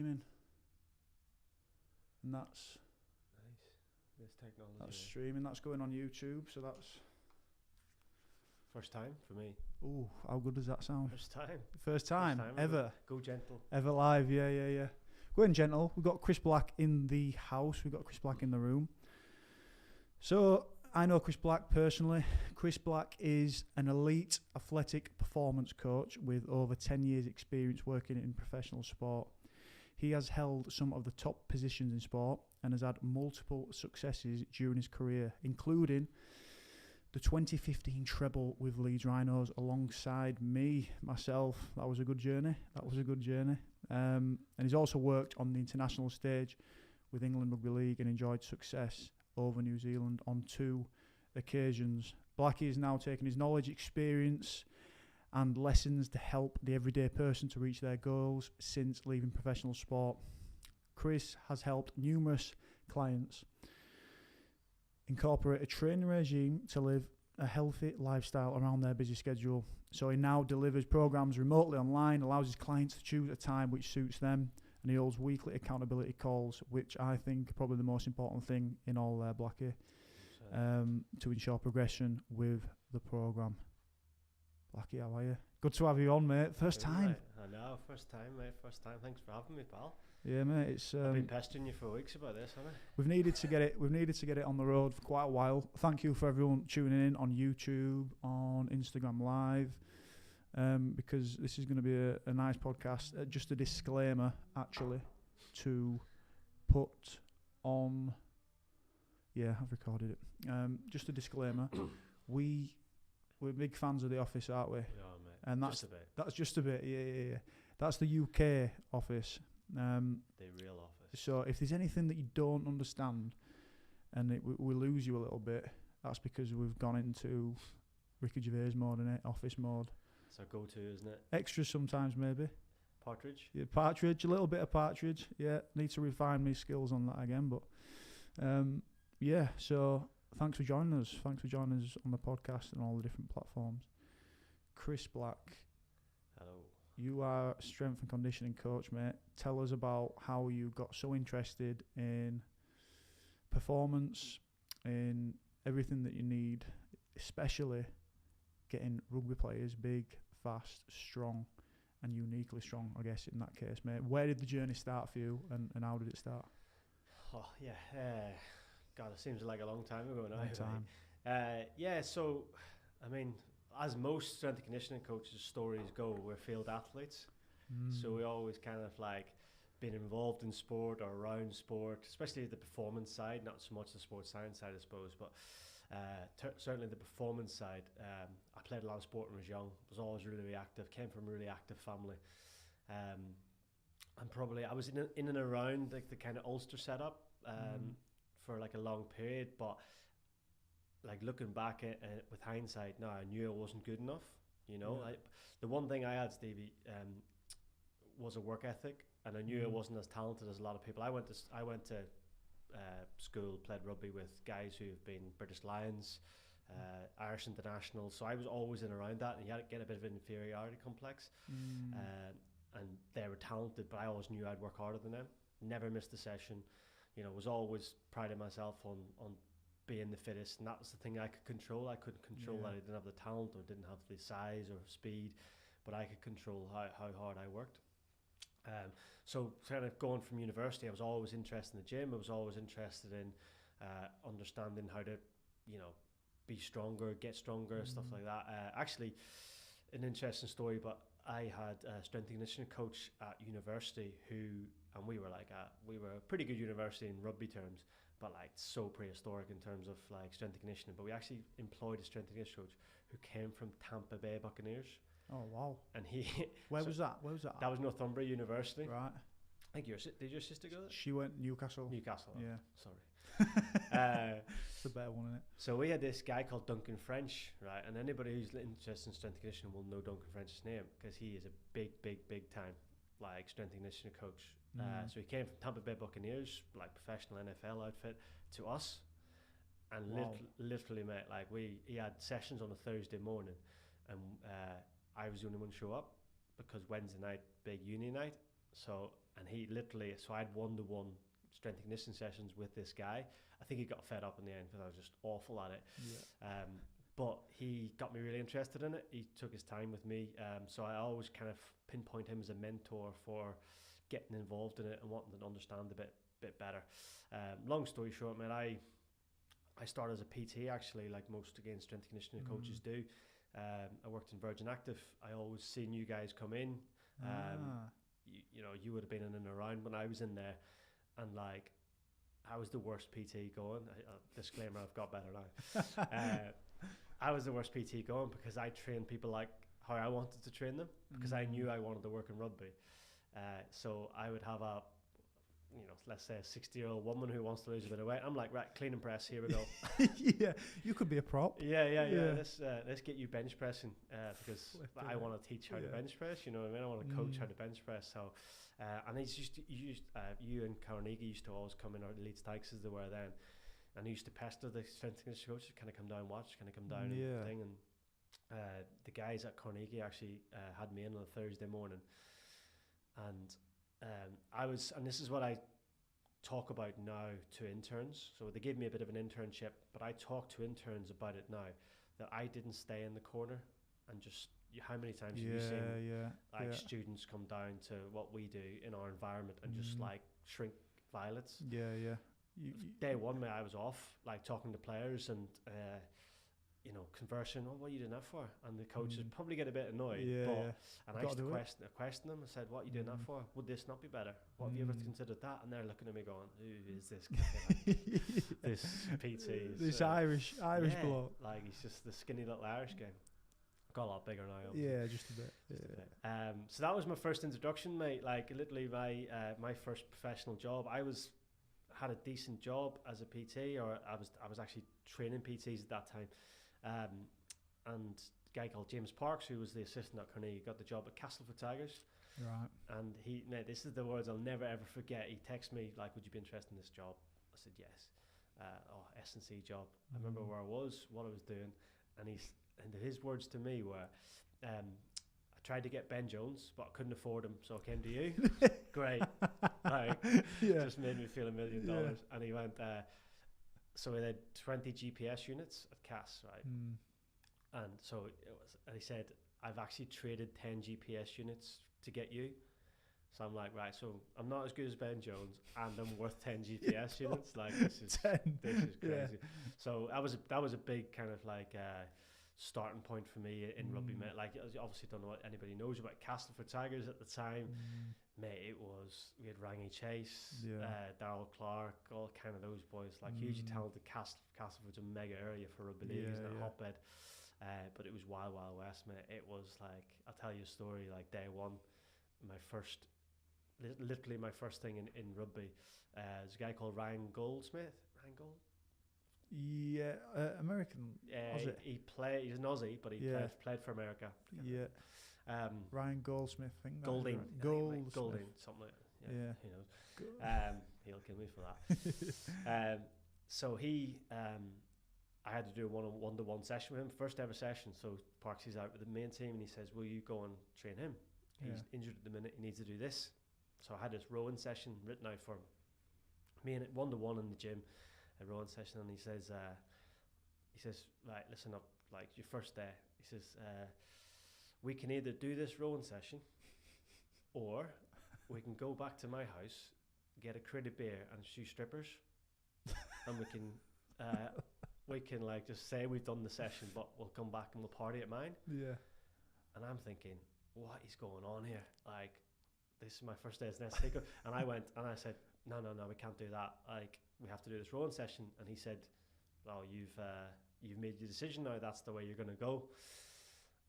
streaming. And that's Nice. This technology. That's streaming. That's going on YouTube. So that's first time for me. Ooh, how good does that sound? First time. First time ever. Go gentle. Ever live. Yeah. Going gentle. We've got Chris Black in the house. We've got Chris Black in the room. So I know Chris Black personally. Chris Black is an elite athletic performance coach with over 10 years experience working in professional sport. He has held some of the top positions in sport and has had multiple successes during his career, including the 2015 treble with Leeds Rhinos alongside myself. That was a good journey. And he's also worked on the international stage with England Rugby League and enjoyed success over New Zealand on 2 occasions. Blackie is now taking his knowledge, experience and lessons to help the everyday person to reach their goals since leaving professional sport. Chris has helped numerous clients incorporate a training regime to live a healthy lifestyle around their busy schedule. So he now delivers programs remotely online, allows his clients to choose a time which suits them, and he holds weekly accountability calls, which I think are probably the most important thing in all Blackie, to ensure progression with the program. Blackie, how are you? Good to have you on, mate. First time. Mate. I know, first time, mate. First time. Thanks for having me, pal. Yeah, mate. It's I've been pestering you for weeks about this, haven't I? We've needed to get it on the road for quite a while. Thank you for everyone tuning in on YouTube, on Instagram Live, because this is going to be a nice podcast. Just a disclaimer, actually, to put on. Yeah, I've recorded it. Just a disclaimer. We're big fans of The Office, aren't we? Yeah, mate. And just a bit. That's just a bit. Yeah. That's the UK Office. The real Office. So if there's anything that you don't understand and we lose you a little bit, that's because we've gone into Ricky Gervais mode, innit? Office mode. It's our go-to, isn't it? Extras sometimes, maybe. Partridge? Yeah, Partridge, a little bit of Partridge. Yeah, need to refine my skills on that again. But yeah, so thanks for joining us. Thanks for joining us on the podcast and all the different platforms. Chris Black. Hello. You are a strength and conditioning coach, mate. Tell us about how you got so interested in performance, in everything that you need, especially getting rugby players big, fast, strong, and uniquely strong, I guess, in that case, mate. Where did the journey start for you, and how did it start? Oh, yeah. God, it seems like a long time ago now. Long time. Yeah, so, I mean, as most strength and conditioning coaches' stories go, we're field athletes. So we always kind of like been involved in sport or around sport, especially the performance side, not so much the sports science side, I suppose, but certainly the performance side. I played a lot of sport when I was young, was always really active, came from a really active family. And probably I was in and around like the kind of Ulster setup for like a long period, but like looking back at with hindsight now, I knew I wasn't good enough. You know, the one thing I had, Stevie, was a work ethic, and I knew I wasn't as talented as a lot of people. I went to school, played rugby with guys who've been British Lions, Irish internationals. So I was always in around that, and you had to get a bit of an inferiority complex. And they were talented, but I always knew I'd work harder than them. Never missed a session. You know, was always priding myself on being the fittest, and that was the thing I could control. I couldn't control that I didn't have the talent or didn't have the size or speed, but I could control how hard I worked. So kind of going from university, I was always interested in the gym. I was always interested in understanding how to, you know, be stronger, get stronger, stuff like that. Actually, an interesting story, but I had a strength and conditioning coach at university and we were a pretty good university in rugby terms, but like so prehistoric in terms of like strength and conditioning. But we actually employed a strength and conditioning coach who came from Tampa Bay Buccaneers. Oh wow! And he Where was that? That was Northumbria University. Right. I think did your sister go there? She went Newcastle. Yeah. Sorry. It's the better one, isn't it? So we had this guy called Duncan French, right? And anybody who's interested in strength and conditioning will know Duncan French's name because he is a big time like strength and conditioning coach. So he came from Tampa Bay Buccaneers, like professional NFL outfit, to us, and literally, mate, like he had sessions on a Thursday morning, and I was the only one to show up because Wednesday night big uni night. So and he literally, so I had 1-to-1 strength and conditioning sessions with this guy. I think he got fed up in the end because I was just awful at it. But he got me really interested in it. He took his time with me. So I always kind of pinpoint him as a mentor for getting involved in it and wanting to understand a bit better. Long story short, man, I started as a PT actually, like most, again, strength and conditioning coaches do. I worked in Virgin Active. I always seen you guys come in. You know, you would have been in and around when I was in there, and like, I was the worst PT going. Disclaimer, I've got better now. I was the worst PT going because I trained people like how I wanted to train them, because I knew I wanted to work in rugby. So I would have a, you know, let's say a 60-year-old woman who wants to lose a bit of weight. I'm like, right, clean and press, here we go. Yeah, you could be a prop. Yeah. Let's get you bench pressing, because I want to teach how to bench press. You know what I mean? I want to coach how to bench press. So, and it's just you and Carnegie used to always come in, or Leeds Tykes as they were then, and they used to pester the strength and conditioning coaches, kind of come down, watch, kind of come down and thing. And the guys at Carnegie actually had me in on a Thursday morning, and and this is what I talk about now to interns. So they gave me a bit of an internship, but I talk to interns about it now, that I didn't stay in the corner and just, how many times have you seen students come down to what we do in our environment and just like shrink violets? Day one, mate, I was off, like talking to players and you know, conversing. Oh, what are you doing that for? And the coaches probably get a bit annoyed. And I used to question them. I said, "What are you doing that for? Would this not be better? What have you ever considered that?" And they're looking at me going, "Who is this guy? This PT, this Irish bloke? Like, he's just the skinny little Irish guy." Got a lot bigger now. Yeah, just a bit. So that was my first introduction, mate. Like, literally my first professional job. I had a decent job as a PT, or I was actually training PTs at that time. And a guy called James Parks, who was the assistant at Carnegie, got the job at Castleford Tigers. Right. And mate, this is the words I'll never ever forget. He texted me like, "Would you be interested in this job?" I said yes. S&C job. I remember where I was, what I was doing, and his words to me were, I tried to get Ben Jones, but I couldn't afford him, so I came to you. Great. Like, just made me feel $1 million. And he went, so we had 20 GPS units at CAS, right? And so and he said, "I've actually traded 10 GPS units to get you." So I'm like, right, so I'm not as good as Ben Jones, and I'm worth 10 GPS units. Like, this is crazy. So that was a big kind of like starting point for me in rugby, mate. Like, I obviously don't know what anybody knows about Castleford Tigers at the time. Mate, we had Rangy Chase, Darryl Clark, all kind of those boys, like hugely talented. Castleford's a mega area for rugby league, isn't it? Hotbed. But it was wild west, mate. It was like, I'll tell you a story, like day one, literally my first thing in rugby, there's a guy called Ryan Goldsmith. Ryan Gold? Yeah, American. Aussie. He's an Aussie, but he played for America. Ryan Goldsmith, I think. Golding, something like that. Yeah. Who knows? He'll kill me for that. So I had to do a one-to-one session with him, first ever session. So Parksy's out with the main team, and he says, "Will you go and train him? He's injured at the minute. He needs to do this." So I had this rowing session written out for me, and one-to-one in the gym, a rowing session, and he says, "Right, listen up. Like, your first day," he says, "we can either do this rowing session, or we can go back to my house, get a crate of beer and shoe strippers, and we can like just say we've done the session, but we'll come back and we'll party at mine." And I'm thinking, what is going on here? Like, this is my first day as an SC coach. And I went and I said, no, we can't do that. Like, we have to do this rowing session. And he said, "Well, you've made your decision now. That's the way you're going to go."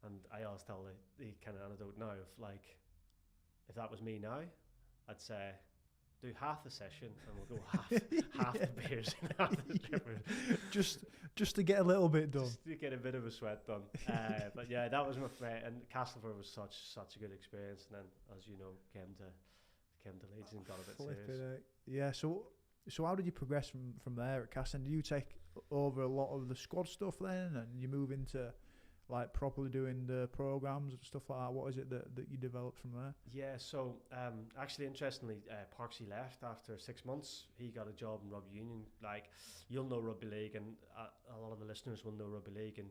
And I always tell the kind of anecdote now of like, if that was me now, I'd say, do half the session and we'll go half the beers and half the strippers. Just to get a little bit done. Just to get a bit of a sweat done. But yeah, that was my favorite. And Castleford was such a good experience. And then, as you know, came to Leeds and got a bit serious. Yeah. So how did you progress from there at Castleford? Did you take over a lot of the squad stuff then, and you move into like properly doing the programs and stuff like that? What is it that you developed from there? Yeah, so actually, interestingly, Parksy left after 6 months. He got a job in Rugby Union. Like, you'll know Rugby League, and a lot of the listeners will know Rugby League. And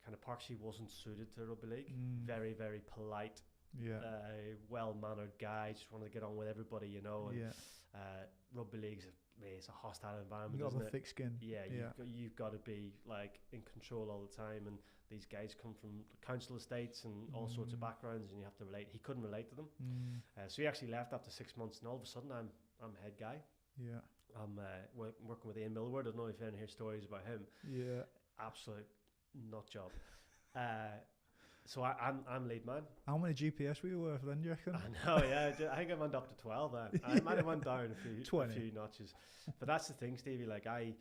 kind of Parksy wasn't suited to Rugby League. Very, very polite, well-mannered guy. Just wanted to get on with everybody, you know. And, Rugby League's it's a hostile environment. You got a thick skin. Yeah, you've got to be like in control all the time, and these guys come from council estates and all sorts of backgrounds, and you have to relate. He couldn't relate to them, so he actually left after 6 months, and all of a sudden I'm head guy. Yeah, I'm working with Ian Millward. I don't know if you ever hear stories about him. Yeah, absolute nut job. So I'm lead man. How many GPS were you worth then, do you reckon? I know, yeah. I think I went up to 12 then. I might have went down a few notches. But that's the thing, Stevie. Like I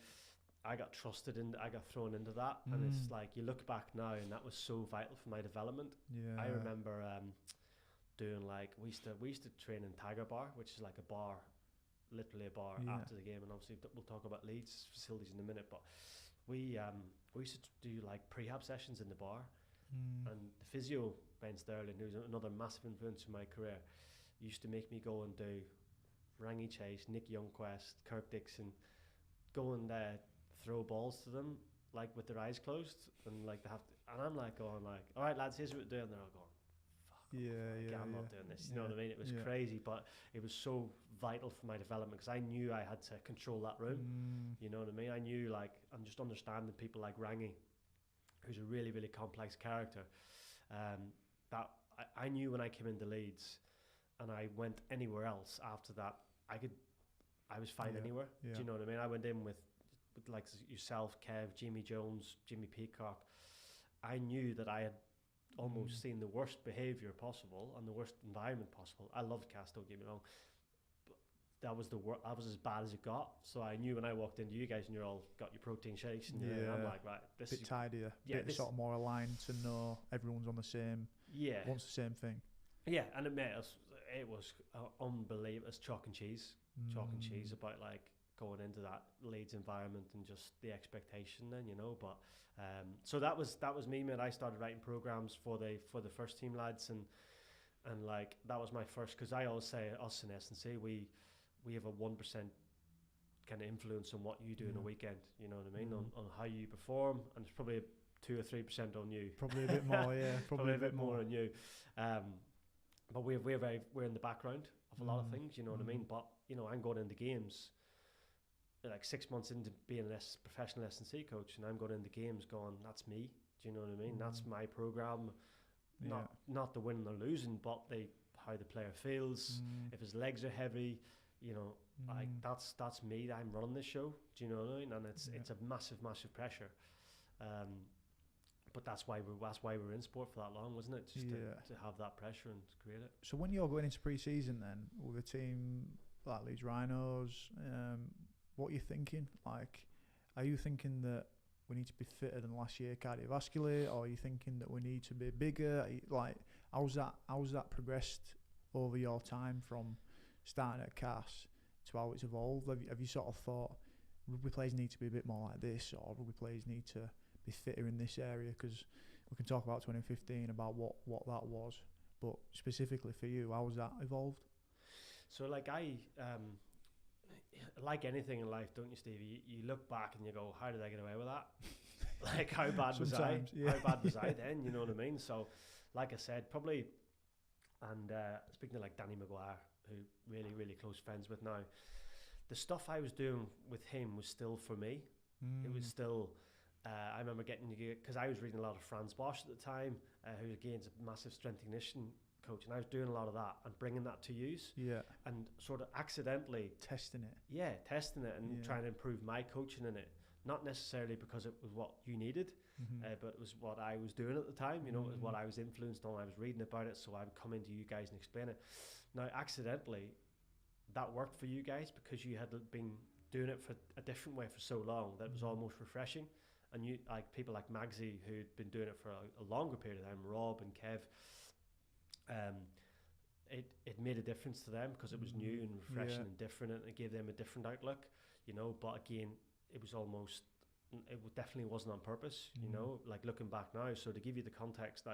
got trusted and I got thrown into that, and it's like you look back now, and that was so vital for my development. Yeah. I remember doing like we used to train in Tiger Bar, which is like a bar, literally a bar after the game, and obviously we'll talk about Leeds facilities in a minute. But we used to do like prehab sessions in the bar. And the physio, Ben Sterling, who's another massive influence in my career, used to make me go and do Rangy Chase, Nick Youngquest, Kirk Dixon, go and throw balls to them like with their eyes closed, and like they have to, and I'm like going like, all right lads, here's what we're doing. They're all going, fuck, I'm not doing this. You know what I mean? It was crazy, but it was so vital for my development because I knew I had to control that room. You know what I mean? I knew like I'm just understanding people like Rangy, who's a really, really complex character, that I knew when I came into Leeds and I went anywhere else after that, I was fine anywhere. Do you know what I mean? I went in with like yourself, Kev, Jimmy Jones, Jimmy Peacock. I knew that I had almost seen the worst behaviour possible and the worst environment possible. I loved Cass, don't get me wrong. That was that was as bad as it got. So I knew when I walked into you guys and you're all got your protein shakes and I'm like, right, this bit tidier, bit sort of more aligned to know everyone's on the same, wants the same thing. Yeah, and it was unbelievable. It's chalk and cheese about like going into that Leeds environment and just the expectation then, you know. But so that was me, mate. I started writing programs for the first team lads, and like that was my first, because I always say us in S&C we have a 1% kind of influence on what you do in a weekend, you know what I mean, on how you perform, and it's probably 2 or 3% on you. Probably a bit more, yeah. Probably a bit more on you. But we're in the background of a lot of things, you know what I mean. But you know, I'm going into games like 6 months into being a professional S&C coach, and I'm going into games going, that's me. Do you know what I mean? That's my program. Not the winning or losing, but how the player feels. If his legs are heavy, you know, like that's me. I'm running this show. Do you know what I mean? And it's a massive pressure. But that's why we're in sport for that long, wasn't it? Just to have that pressure and to create it. So when you're going into pre-season then with a team like Leeds Rhinos, what are you thinking? Like, are you thinking that we need to be fitter than last year cardiovascularly, or are you thinking that we need to be bigger? Like, how's that progressed over your time from starting at CAS to how it's evolved? Have you sort of thought rugby players need to be a bit more like this, or rugby players need to be fitter in this area? Because we can talk about 2015 about what that was, but specifically for you, how has that evolved? So like like anything in life, don't you, Stevie? You look back and you go, how did I get away with that? Like, how bad was I? How bad was I then? You know what I mean? So, like I said, probably, and speaking to like Danny Maguire, who really, really close friends with now, the stuff I was doing with him was still for me. It was still, I remember because I was reading a lot of Franz Bosch at the time, who again is a massive strength and conditioning coach, and I was doing a lot of that and bringing that to use, and sort of accidentally testing it and trying to improve my coaching in it, not necessarily because it was what you needed, but it was what I was doing at the time, you know. It was what I was influenced on. I was reading about it, so I would come into you guys and explain it. Now accidentally that worked for you guys because you had been doing it for a different way for so long that it was almost refreshing, and you, like people like Magsy, who'd been doing it for a longer period of time, Rob and Kev, it made a difference to them because it was new and refreshing and different, and it gave them a different outlook, you know. But again, it was almost definitely wasn't on purpose, you know, like looking back now. So to give you the context,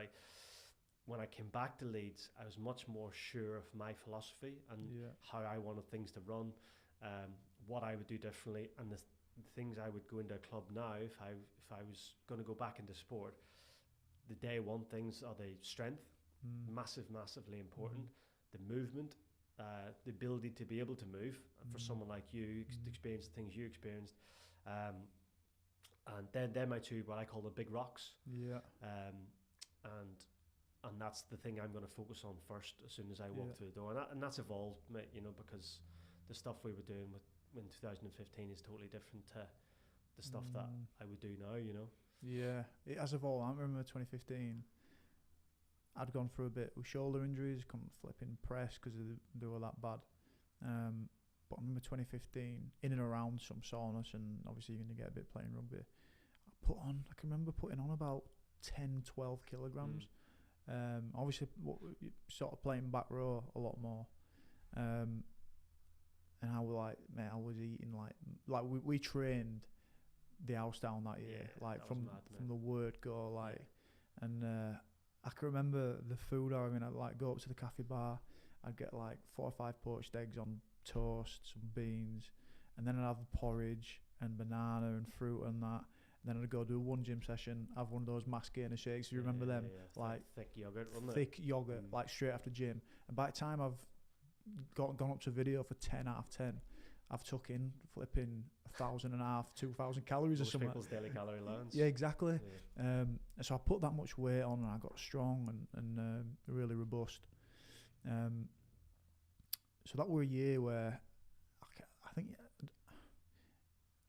when I came back to Leeds, I was much more sure of my philosophy and how I wanted things to run, what I would do differently, and the things I would go into a club now if I was going to go back into sport. The day one things are the strength, massively important, the movement, the ability to be able to move for someone like you to experience the things you experienced, and then they're my two what I call the big rocks, and that's the thing I'm going to focus on first as soon as I walk through the door, and that's evolved, mate, you know, because the stuff we were doing in 2015 is totally different to the stuff that I would do now, you know. Yeah, it has evolved. I remember 2015, I'd gone through a bit with shoulder injuries, couldn't flipping press because they were that bad. But I remember 2015, in and around some soreness, and obviously you're going to get a bit playing rugby. I can remember putting on about 10, 12 kilograms. Obviously, sort of playing back row a lot more. And I was I was eating like we trained the house down that year, like from the word go, like, and I can remember the food. I mean, I'd like go up to the cafe bar, I'd get like 4 or 5 poached eggs on toast, some beans, and then I'd have porridge and banana and fruit and that. And then I'd go do one gym session, have one of those mass gainer shakes. You remember them? Yeah. Like thick yogurt, wasn't it? Thick yogurt, like straight after gym. And by the time I've gone up to video for 10 out of 10, I've took in flipping 1,500, 2,000 calories or something. People's daily calorie allowance. Yeah, exactly. Yeah. And so I put that much weight on, and I got strong and really robust. So that were a year where I think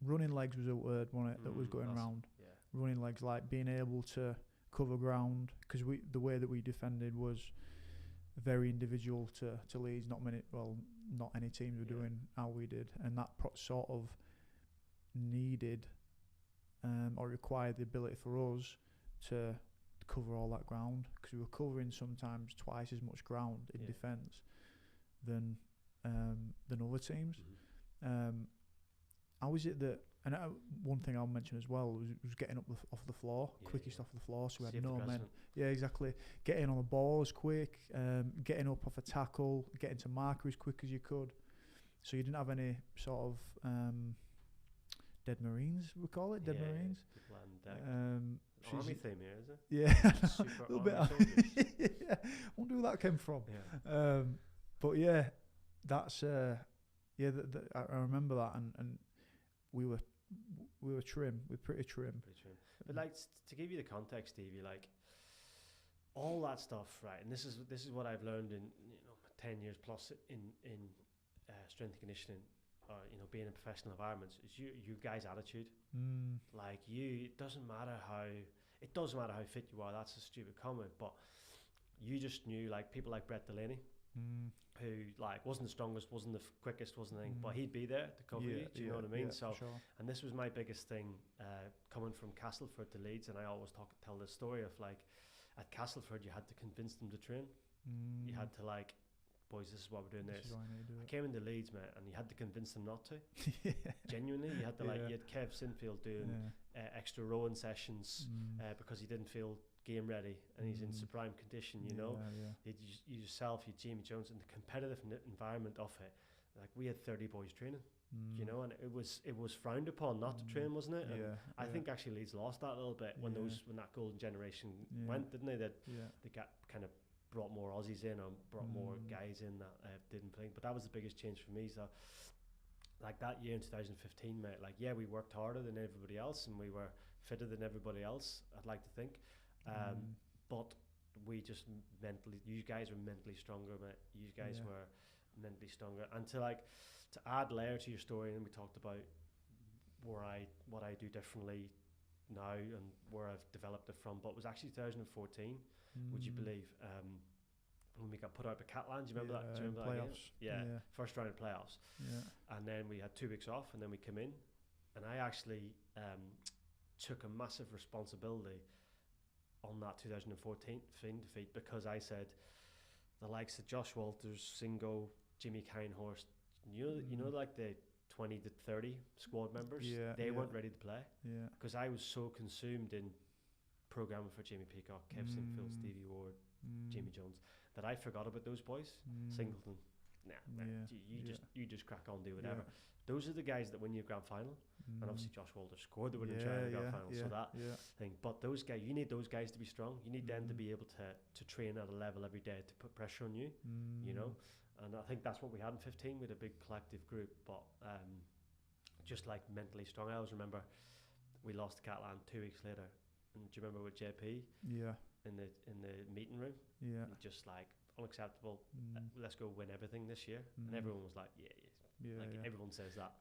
running legs was a word, wasn't it, that was going around. Yeah. Running legs, like being able to cover ground, because the way that we defended was very individual to Leeds. Not any teams were doing how we did, and that sort of needed or required the ability for us to cover all that ground, because we were covering sometimes twice as much ground in defence than other teams. How is it that, and one thing I'll mention as well was getting up off the floor, quickest off the floor, so we had no men. Yeah, exactly. Getting on the ball as quick, getting up off a tackle, getting to marker as quick as you could. So you didn't have any sort of dead Marines, we call it, dead Marines. Army theme here, is it? Yeah, Super a little bit. Yeah, I wonder where that came from. Yeah. But yeah, that's I remember that, and we were trim. We were pretty trim. But like to give you the context, Stevie, like all that stuff, right? And this is what I've learned in 10 years plus in strength and conditioning, being in professional environments, is you guys' attitude. Like it doesn't matter how fit you are. That's a stupid comment, but you just knew, like people like Brett Delaney, who like wasn't the strongest, wasn't the quickest, wasn't anything, but he'd be there to cover you. Do you know what I mean? So, sure. And this was my biggest thing coming from Castleford to Leeds, and I always tell this story of like at Castleford you had to convince them to train. You had to like, boys, this is what we're doing. I came into Leeds, mate, and you had to convince them not to. Genuinely, you had to you had Kev Sinfield doing extra rowing sessions because he didn't feel game ready, and he's in sublime condition, you yourself, you Jamie Jones, and the competitive environment of it, like we had 30 boys training, and it was frowned upon not to train, wasn't it? And I think actually Leeds lost that a little bit when that golden generation went, didn't they? They got kind of brought more Aussies in, or brought more guys in that didn't play, but that was the biggest change for me. So like that year in 2015, mate, like we worked harder than everybody else, and we were fitter than everybody else, I'd like to think. But we just you guys were mentally stronger, mate. You guys were mentally stronger. And to add layer to your story, and we talked about what I do differently now and where I've developed it from, but it was actually 2014, would you believe, when we got put out by Catland. Do you remember that? Do you remember playoffs? That game? Yeah, first round of playoffs. Yeah. And then we had 2 weeks off, and then we came in, and I actually took a massive responsibility on that 2014 defeat, because I said the likes of Josh Walters, Singo, Jimmy Kinehorst, you know, like the 20 to 30 squad members. They weren't ready to play. Because I was so consumed in programming for Jamie Peacock, Kev Sinfield, Stevie Ward, Jamie Jones, that I forgot about those boys. Singleton, you just crack on, do whatever. Those are the guys that win you a grand final. And obviously Josh Walter scored the winning try in the grand final. So that thing. But those guys, you need those guys to be strong. You need them to be able to train at a level every day to put pressure on you, you know. And I think that's what we had in 15. We had a big collective group, but just like mentally strong. I always remember we lost to Catalan 2 weeks later. And do you remember with JP? In the meeting room? And just like unacceptable. Let's go win everything this year. And everyone was like, everyone says that.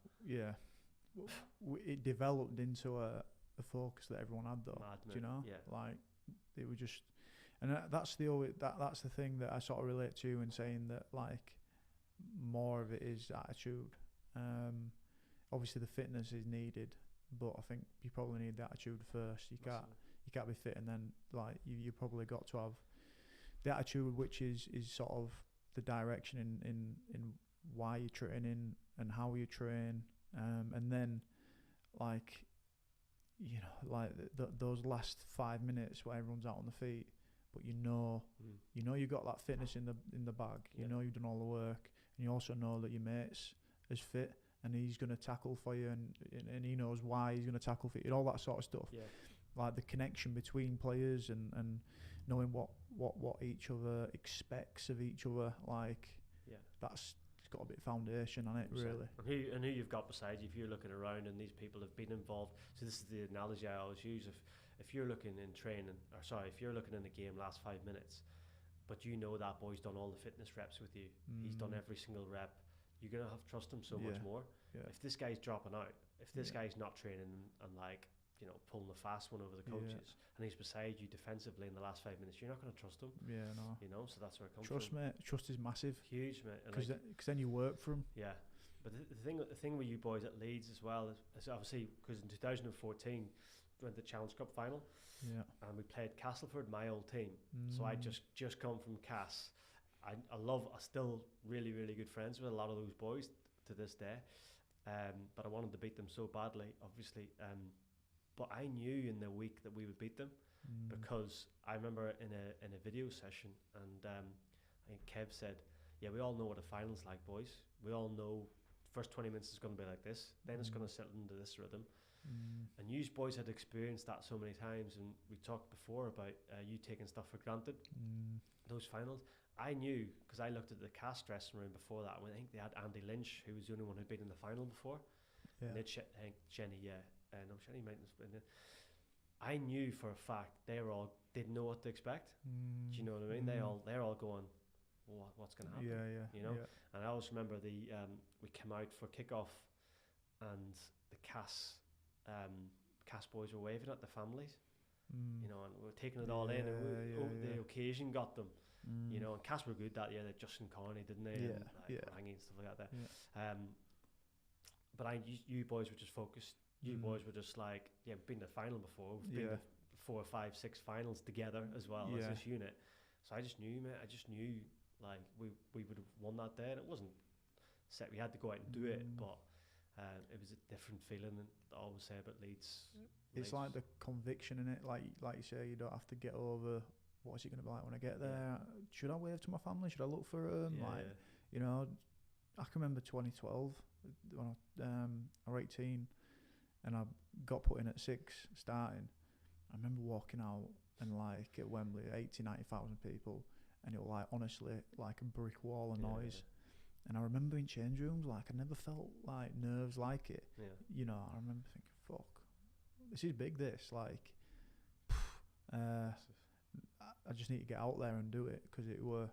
It developed into a focus that everyone had though. Do you know? Like it was just, and that's the thing that I sort of relate to in saying that like more of it is attitude. Obviously the fitness is needed, but I think you probably need the attitude first. You can't be fit and then like you probably got to have the attitude, which is sort of the direction in why you're training and how you train, and then like you know like those last 5 minutes where everyone's out on the feet, but you know you got that fitness in the bag. You know you've done all the work, and you also know that your mate's is fit and he's going to tackle for you, and he knows why he's going to tackle for you, and all that sort of stuff. Like the connection between players and knowing what each other expects of each other, like that's got a bit of foundation on it, really. And who you've got beside you, if you're looking around and these people have been involved. So this is the analogy I always use. If you're looking in training, if you're looking in the game last 5 minutes, but you know that boy's done all the fitness reps with you, he's done every single rep, you're going to have to trust him so much more. If this guy's dropping out, if this guy's not training and like, you know, pulling the fast one over the coaches, and he's beside you defensively in the last 5 minutes, you're not going to trust him. You know, so that's where it comes from. Trust, mate. Trust is massive. Huge, mate. Because then you work for him. But the thing with you boys at Leeds as well is obviously because in 2014 we went to the Challenge Cup final, and we played Castleford, my old team. So I just come from Cass. I still really, really good friends with a lot of those boys to this day, but I wanted to beat them so badly, obviously. But I knew in the week that we would beat them, because I remember in a video session, and I think Kev said, we all know what a final's like, boys. We all know first 20 minutes is going to be like this, then it's going to settle into this rhythm. And you boys had experienced that so many times, and we talked before about you taking stuff for granted. Those finals, I knew, because I looked at the cast dressing room before that, when I think they had Andy Lynch, who was the only one who'd been in the final before, and they'd Jenny, no, Jenny mightn't have been there. I knew for a fact they were all didn't know what to expect. Do you know what I mean? They're all going, what's going to happen? You know. And I always remember we came out for kickoff, and the Cass boys were waving at the families. You know, and we were taking it all in. And the occasion got them. You know, and Cass were good that year. They Justin Carney, didn't they? And Rangi and stuff like that. But you boys were just focused. You boys were just like, we've been to the final before. We've been to 4, 5, 6 finals together as well as this unit. So I just knew, mate. I just knew, like, we would have won that day. And it wasn't set. We had to go out and do it, but it was a different feeling. And I always say about Leeds. It's like the conviction in it. Like you say, you don't have to get over, what is it going to be like when I get there? Should I wave to my family? Should I look for them? You know, I can remember 2012 when I was 18. And I got put in at 6 starting. I remember walking out and like at Wembley, 90,000 people, and it was like honestly like a brick wall of noise. And I remember in change rooms, like I never felt like nerves like it. You know, I remember thinking, fuck, this is big, this. Like, I just need to get out there and do it, because it were,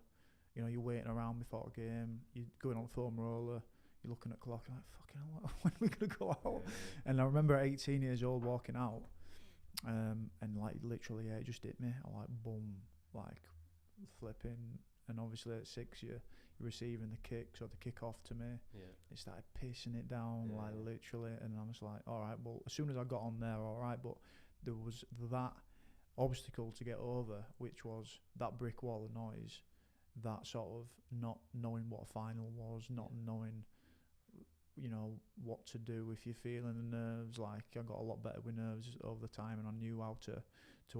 you know, you're waiting around before a game, you're going on foam roller, you're looking at the clock, you're like, fucking hell, when are we going to go out? And I remember at 18 years old walking out, and like literally, it just hit me. I like, boom, like flipping. And obviously at 6, you're receiving the kicks or the kick off to me. It started pissing it down, like literally. And I was like, all right, well, as soon as I got on there, all right. But there was that obstacle to get over, which was that brick wall of noise, that sort of not knowing what a final was, not knowing you know, what to do if you're feeling the nerves. Like, I got a lot better with nerves over the time, and I knew how to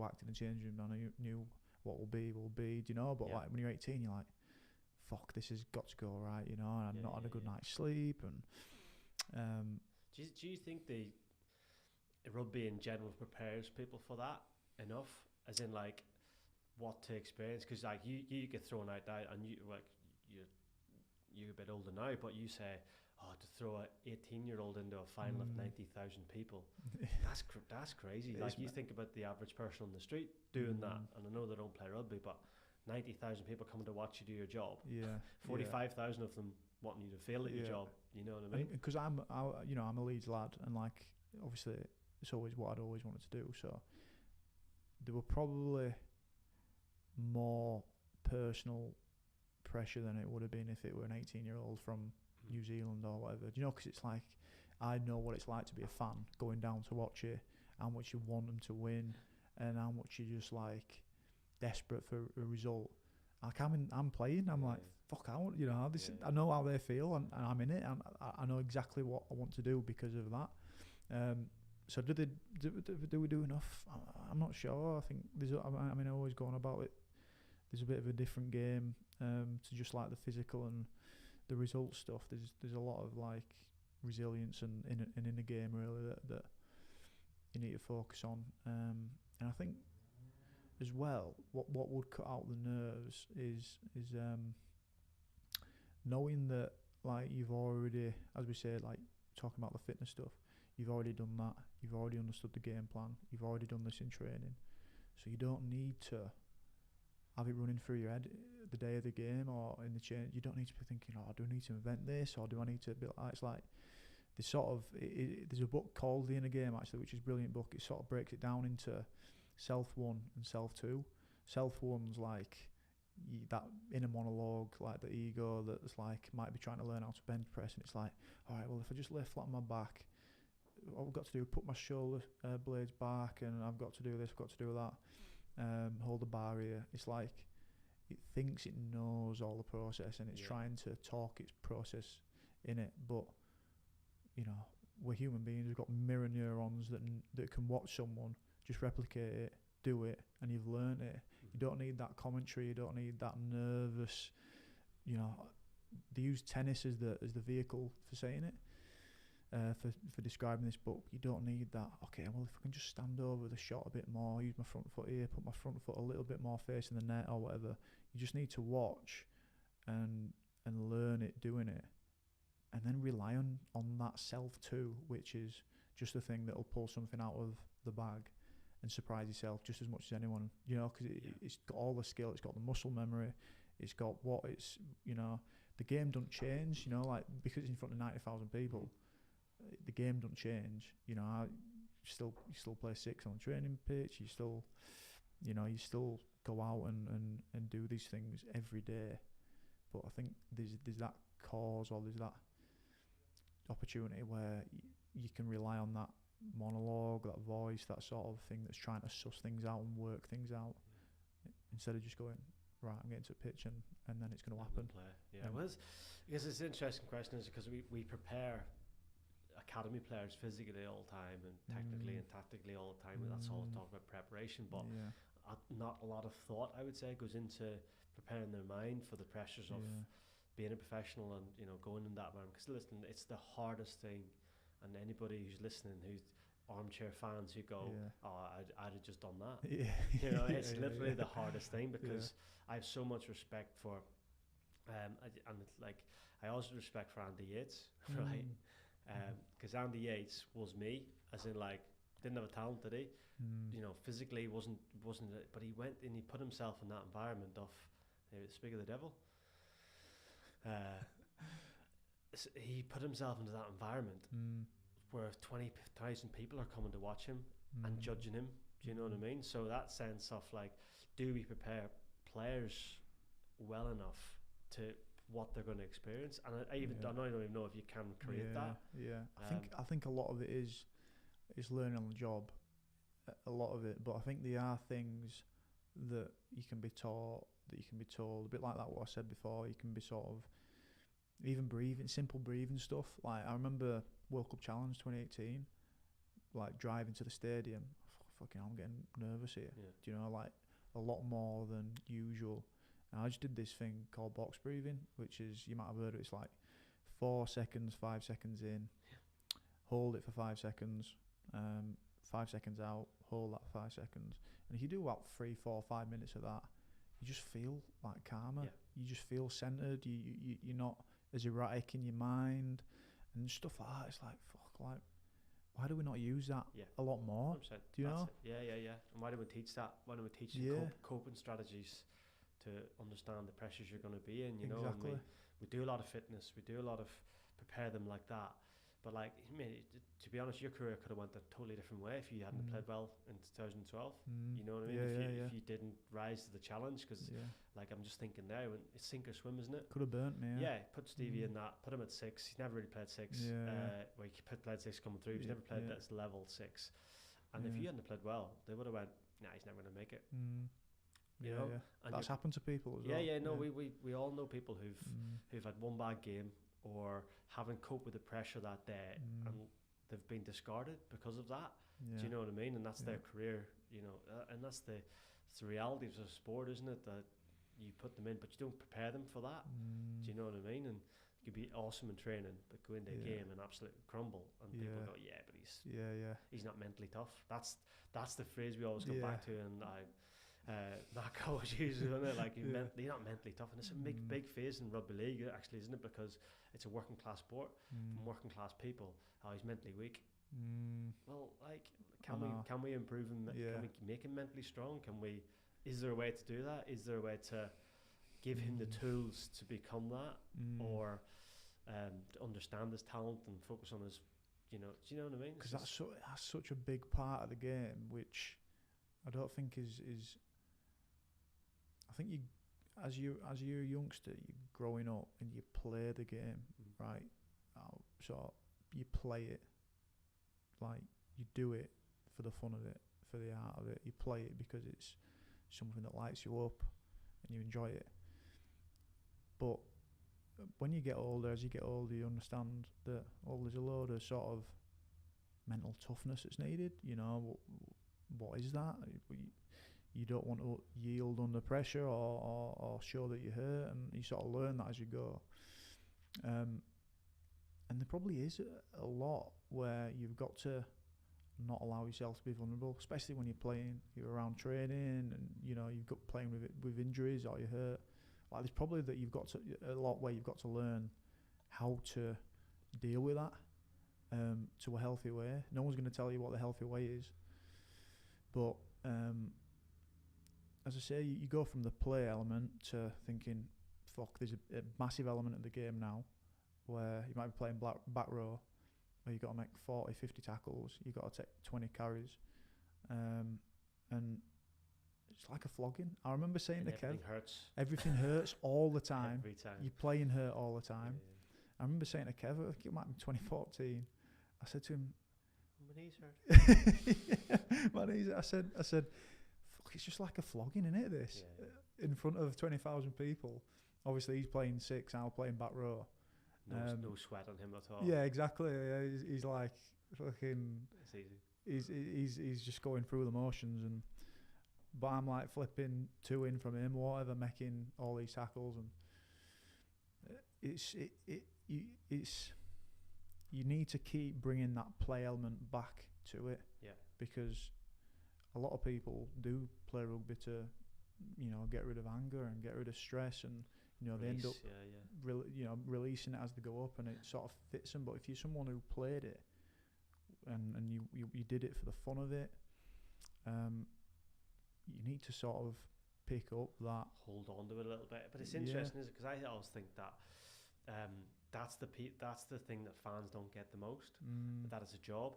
act in the changing room. And I knew what will be, do you know? But like when you're 18, you're like, fuck, this has got to go right, you know. And I've not had a good night's sleep. And do you think the rugby in general prepares people for that enough? As in, like, what to experience? Because like you get thrown out there, and you're a bit older now, but you say, to throw an 18-year-old into a final of 90,000 people, that's crazy. Like, you think about the average person on the street doing that, and I know they don't play rugby, but 90,000 people coming to watch you do your job. 45,000 of them wanting you to fail at your job. You know what I mean? Because I'm a Leeds lad, and like, obviously it's always what I'd always wanted to do. So there were probably more personal pressure than it would have been if it were an 18-year-old from New Zealand or whatever. Do you know? Because it's like, I know what it's like to be a fan, going down to watch it, how much you want them to win, and how much you're just like desperate for a result. Like, I'm playing. I'm like, fuck out. You know, I know how they feel, and I'm in it, and I know exactly what I want to do because of that. So do we do enough? I'm not sure. I think I always going about it. There's a bit of a different game to just like the physical and the result stuff. There's a lot of like resilience and in the game really that you need to focus on. And I think as well, what would cut out the nerves is knowing that, like, you've already, as we say, like talking about the fitness stuff, you've already done that. You've already understood the game plan. You've already done this in training, so you don't need to have it running through your head the day of the game or in the change. You don't need to be thinking, do I need to invent this, or do I need to be like, it's like this sort of, there's a book called The Inner Game actually, which is a brilliant book. It sort of breaks it down into self 1 and self 2. Self 1's like that inner monologue, like the ego that's like might be trying to learn how to bench press, and it's like, all right, well, if I just lay flat on my back, all I've got to do is put my shoulder blades back, and I've got to do this, I've got to do that. Hold the bar here. It's like it thinks it knows all the process, and it's trying to talk its process in it. But you know, we're human beings. We've got mirror neurons that can watch someone just replicate it, do it, and you've learned it. You don't need that commentary. You don't need that nervous. You know, they use tennis as the vehicle for saying it. For describing this book, you don't need that. Okay, well, if I can just stand over the shot a bit more, use my front foot here, put my front foot a little bit more facing the net or whatever. You just need to watch and learn it doing it, and then rely on that self too, which is just the thing that'll pull something out of the bag and surprise yourself just as much as anyone. You know, because it's got all the skill, it's got the muscle memory, it's got what it's. You know, the game don't change. You know, like because it's in front of 90,000 people. The game don't change, you know. You still play 6 on the training pitch. You still go out and do these things every day. But I think there's that cause, or there's that opportunity where you can rely on that monologue, that voice, that sort of thing that's trying to suss things out and work things out, instead of just going, right, I'm getting to a pitch and then it's going to happen. Well, because it's an interesting question, is because we prepare academy players physically all the time and technically and tactically all the time. That's all talk about preparation, but not a lot of thought, I would say, goes into preparing their mind for the pressures of being a professional and, you know, going in that environment. Because listen, it's the hardest thing, and anybody who's listening, who's armchair fans who go, I'd have just done that. You know, it's literally the hardest thing, because I have so much respect for and it's like, I also respect for Andy Yates, right? Because Andy Yates was me, as in, like, didn't have a talent, did he? You know, physically wasn't it, but he went and he put himself in that environment of, speak of the devil, he put himself into that environment where 20,000 people are coming to watch him and judging him. Do you know what I mean? So that sense of, like, do we prepare players well enough to what they're going to experience? And I don't even know if you can create that. I think a lot of it is learning on the job, a lot of it. But I think there are things that you can be taught, that you can be told, a bit like that what I said before. You can be sort of even breathing, simple breathing stuff. Like I remember World Cup Challenge 2018, like driving to the stadium. Fucking, I'm getting nervous here. Yeah. Do you know, like a lot more than usual. And I just did this thing called box breathing, which is, you might have heard of it. It's like 4 seconds, 5 seconds in, hold it for 5 seconds, 5 seconds out, hold that 5 seconds. And if you do about 3, 4, 5 minutes of that, you just feel like calmer. Yeah. You just feel centered. You're not as erratic in your mind and stuff like that. It's like, fuck, like, why do we not use that a lot more? 100%. Do you know? Yeah. And why do we teach that? Why do we teach coping strategies to understand the pressures you're going to be in? You know, and we do a lot of fitness. We do a lot of prepare them like that. But like, I mean, to be honest, your career could have went a totally different way if you hadn't played well in 2012. You know what I mean? If you didn't rise to the challenge, because like I'm just thinking there, when it's sink or swim, isn't it? Could have burnt me. Yeah, put Stevie in that. Put him at 6. He's never really played 6. Well, he played 6 coming through. He's never played that's level 6. And if you hadn't played well, they would have went, nah, he's never going to make it. You know, and that's happened to people as well. No, we all know people who've had one bad game or haven't coped with the pressure that day, and they've been discarded because of that. Do you know what I mean? And that's their career, you know, and that's the reality of the sport, isn't it? That you put them in, but you don't prepare them for that. Do you know what I mean? And you could be awesome in training, but go into a game and absolutely crumble, and people go, but he's not mentally tough. That's the phrase we always go back to, and Mac always uses, isn't it? Like you're not mentally tough, and it's a big phase in rugby league, actually, isn't it? Because it's a working class sport from working class people. Oh, he's mentally weak. Well, like, can we improve him? Can we make him mentally strong? Is there a way to do that? Is there a way to give him the tools to become that, or to understand his talent and focus on his, you know? Do you know what I mean? Because that's such a big part of the game, which I don't think is. I think as you're a youngster, you're growing up and you play the game, right? So you play it, like you do it for the fun of it, for the art of it. You play it because it's something that lights you up and you enjoy it. But when you get older, as you get older, you understand that there's a load of sort of mental toughness that's needed. You know, what is that? You don't want to yield under pressure or show that you're hurt, and you sort of learn that as you go. And there probably is a lot where you've got to not allow yourself to be vulnerable, especially when you're around training, and you know you've got playing with injuries or you're hurt. Like there's probably that you've got to a lot where you've got to learn how to deal with that to a healthy way. No one's going to tell you what the healthy way is, but as I say, you go from the play element to thinking, fuck, there's a massive element of the game now where you might be playing back row, where you've got to make 40, 50 tackles, you've got to take 20 carries, and it's like a flogging. I remember saying to Kev, everything hurts all the time. Every time. You're playing hurt all the time. I remember saying to Kev, I think it might have been 2014, I said to him, my knees hurt. My knees, I said, fuck, it's just like a flogging, innit, this? In front of 20,000 people. Obviously, he's playing 6, I'm playing back row. No sweat on him at all. Yeah, exactly. He's like fucking. It's easy. He's just going through the motions, but I'm like flipping 2 in from him, whatever, making all these tackles, and you need to keep bringing that play element back to it. Yeah. Because a lot of people do play rugby to, you know, get rid of anger and get rid of stress, and you know they end up releasing it as they go up, and it sort of fits them. But if you're someone who played it and you did it for the fun of it, you need to sort of pick up that, hold on to it a little bit. But it's interesting, isn't it? Because I always think that that's the thing that fans don't get the most. That is a job.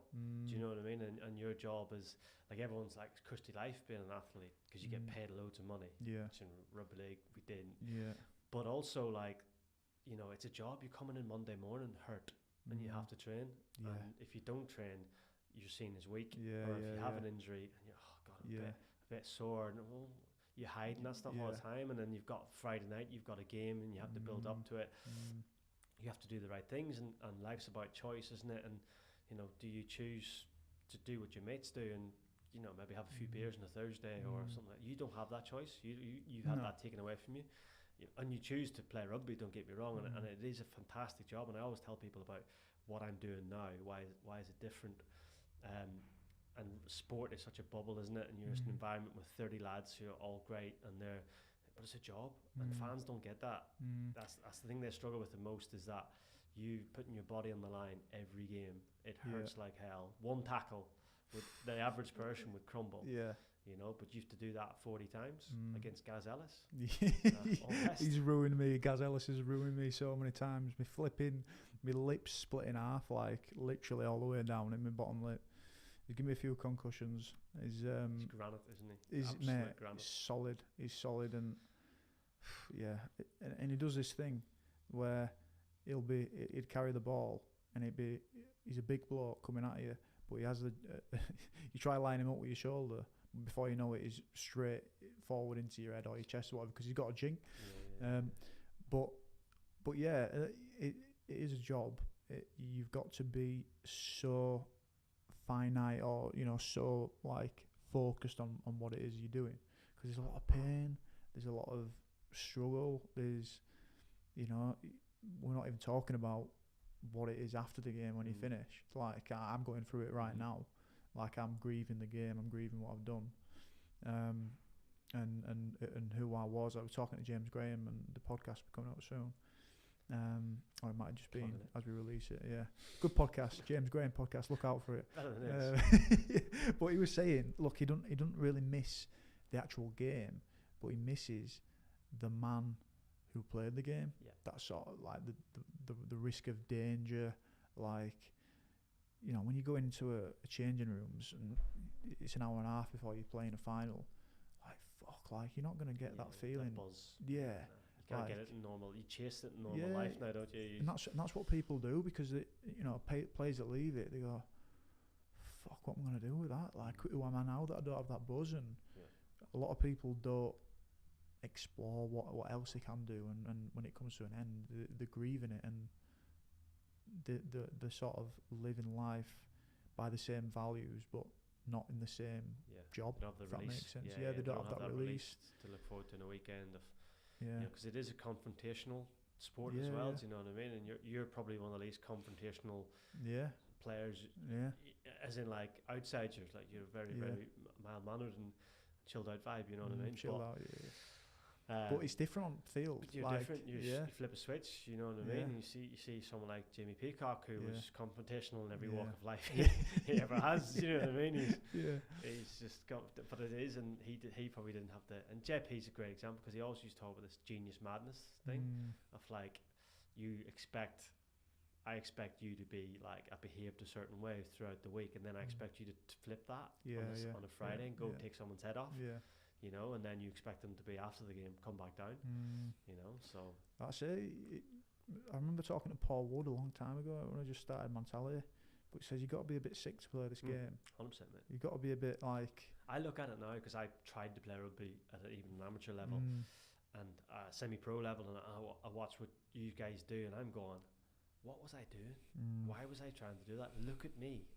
Do you know what I mean? And your job is, like, everyone's like, it's cushy life being an athlete because you get paid loads of money. Yeah. Which in rugby league we didn't. Yeah. But also, like, you know, it's a job. You're coming in Monday morning hurt, and you have to train. Yeah. And if you don't train, you're seen as weak. Yeah. Or if you have an injury and you're, a bit sore, and you're hiding that stuff all the time. And then you've got Friday night, you've got a game, and you have to build up to it. you have to do the right things, and life's about choice, isn't it? And you know, do you choose to do what your mates do, and you know, maybe have a few beers on a Thursday or something? You don't have that choice. You have that taken away from you. And you choose to play rugby, don't get me wrong, and it is a fantastic job, and I always tell people about what I'm doing now, why is it different, and sport is such a bubble, isn't it? And you're just an environment with 30 lads who are all great, but it's a job, and fans don't get that. That's the thing they struggle with the most, is that you putting your body on the line every game. It hurts like hell. One tackle, the average person would crumble. Yeah. You know, but you have to do that 40 times against Gaz Ellis. He's ruined me. Gaz Ellis has ruined me so many times. Me flipping, my lips split in half, like literally all the way down in my bottom lip. He's given me a few concussions. He's granite, isn't he? He's mate, granite. He's solid, and and he does this thing where he'd carry the ball, and he's a big bloke coming at you, but he has you try lining him up with your shoulder. Before you know it, he's straight forward into your head or your chest or whatever, because he's got a jink. But yeah, it is a job. You've got to be so finite, or so like focused on what it is you're doing, because there's a lot of pain, there's a lot of struggle, there's we're not even talking about what it is after the game when you finish. Like, I'm going through it right now. Like, I'm grieving the game, I'm grieving what I've done, and who I was. I was talking to James Graham, and the podcast will be coming out soon. Or it might have just been as we release it. Yeah, good podcast, James Graham podcast. Look out for it. But he was saying, look, he doesn't really miss the actual game, but he misses the man who played the game. Yeah. That's sort of like the risk of danger, like. When you go into a changing rooms and it's an hour and a half before you're playing a final, you're not going to get that feeling. That buzz. Yeah. You can't get it in normal. You chase it in normal life now, don't you? And that's what people do, because players that leave it, they go, fuck, what am I going to do with that? Like, who am I now that I don't have that buzz? And a lot of people don't explore what else they can do, and when it comes to an end, they're grieving it, and the sort of living life by the same values, but not in the same job. They don't have the that release. Makes sense. They don't have that release to look forward to in a weekend of. Because it is a confrontational sport as well. Do you know what I mean? And you're probably one of the least confrontational players. As in, like, outside, you're very very mild mannered and chilled out vibe. You know what I mean? Chilled out. But it's different on field. But you're different. You flip a switch. You know what I mean? You see someone like Jamie Peacock, who was confrontational in every walk of life he ever has. You know what I mean? He's just got. But it is, and he probably didn't have the. And Jep, he's a great example, because he always used to talk about this genius madness thing of, like, I expect you to be like, I behaved a certain way throughout the week, and then I expect you to flip that on a Friday and go take someone's head off. And then you expect them to be, after the game, come back down. So that's it. I remember talking to Paul Wood a long time ago when I just started Mentality, but he says you've got to be a bit sick to play this game. 100%, mate. You've got to be a bit like. I look at it now, because I tried to play rugby at even an amateur level and semi-pro level, and I watch what you guys do, and I'm going, what was I doing? Why was I trying to do that? Look at me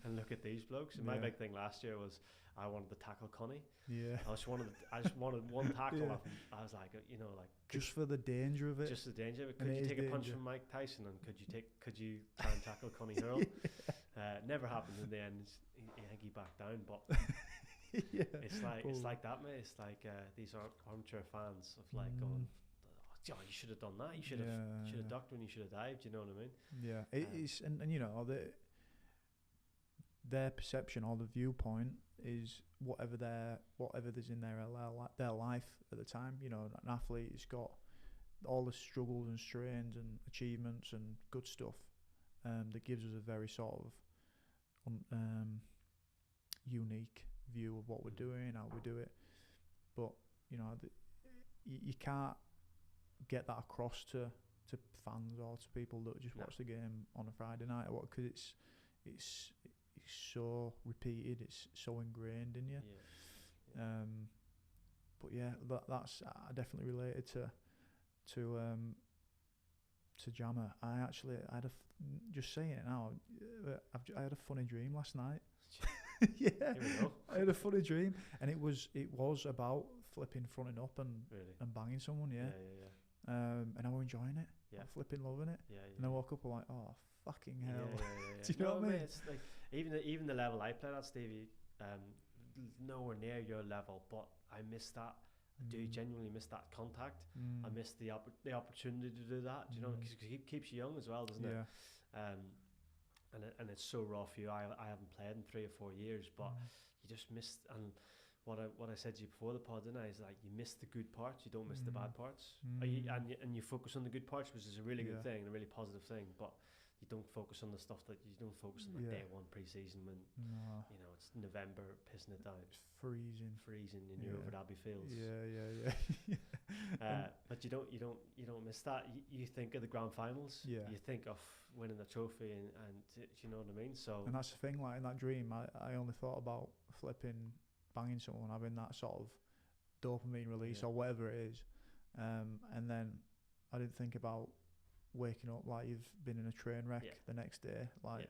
and look at these blokes. And my big thing last year was I wanted to tackle Connie. I just wanted one tackle off him. I was like, just for the danger of it. Just the danger of it. Could you take a punch from Mike Tyson, and could you try and tackle Connie Hurl? Never happened in the end. I think he backed down, but it's like that, mate. It's like these armchair fans of like going, oh, you should have done that. You should have ducked when you should have dived. You know what I mean? Yeah, it is, and their perception or the viewpoint is whatever there's in their life at the time. An athlete has got all the struggles and strains and achievements and good stuff that gives us a very sort of unique view of what we're doing, how we do it. But you can't get that across to fans or to people that just watch the game on a Friday night, or what, because it's so repeated, it's so ingrained in you. But that's I definitely related to to Jammer, I had just saying it now. I had a funny dream last night. Yeah, Here we go. I had a funny dream, and it was about flipping fronting up and Really? and banging someone. Yeah. Yeah. And I was enjoying it. Yeah. I'm flipping loving it. Yeah. And I woke up like, oh fucking hell. Yeah. Do you know what I mean? It's like even the level I played at, Stevie, nowhere near your level, but I miss that. I do genuinely miss that contact. I miss the opportunity to do that. Do you know, because it keeps you young as well, doesn't it? And it's so raw for you. I haven't played in 3 or 4 years, but you just missed. And what I said to you before the pod, didn't I? Is like you miss the good parts, you don't miss the bad parts. And you focus on the good parts, which is a really good thing, a really positive thing. But you don't focus on the stuff that you don't focus on day one pre-season when you know it's November, pissing it down. It's freezing in your over Abbey Fields. But you don't miss that. You think of the grand finals. You think of winning the trophy, and you know what I mean. So and that's the thing. Like in that dream, I only thought about flipping, banging someone, having that sort of dopamine release or whatever it is, and then I didn't think about waking up like you've been in a train wreck the next day. Like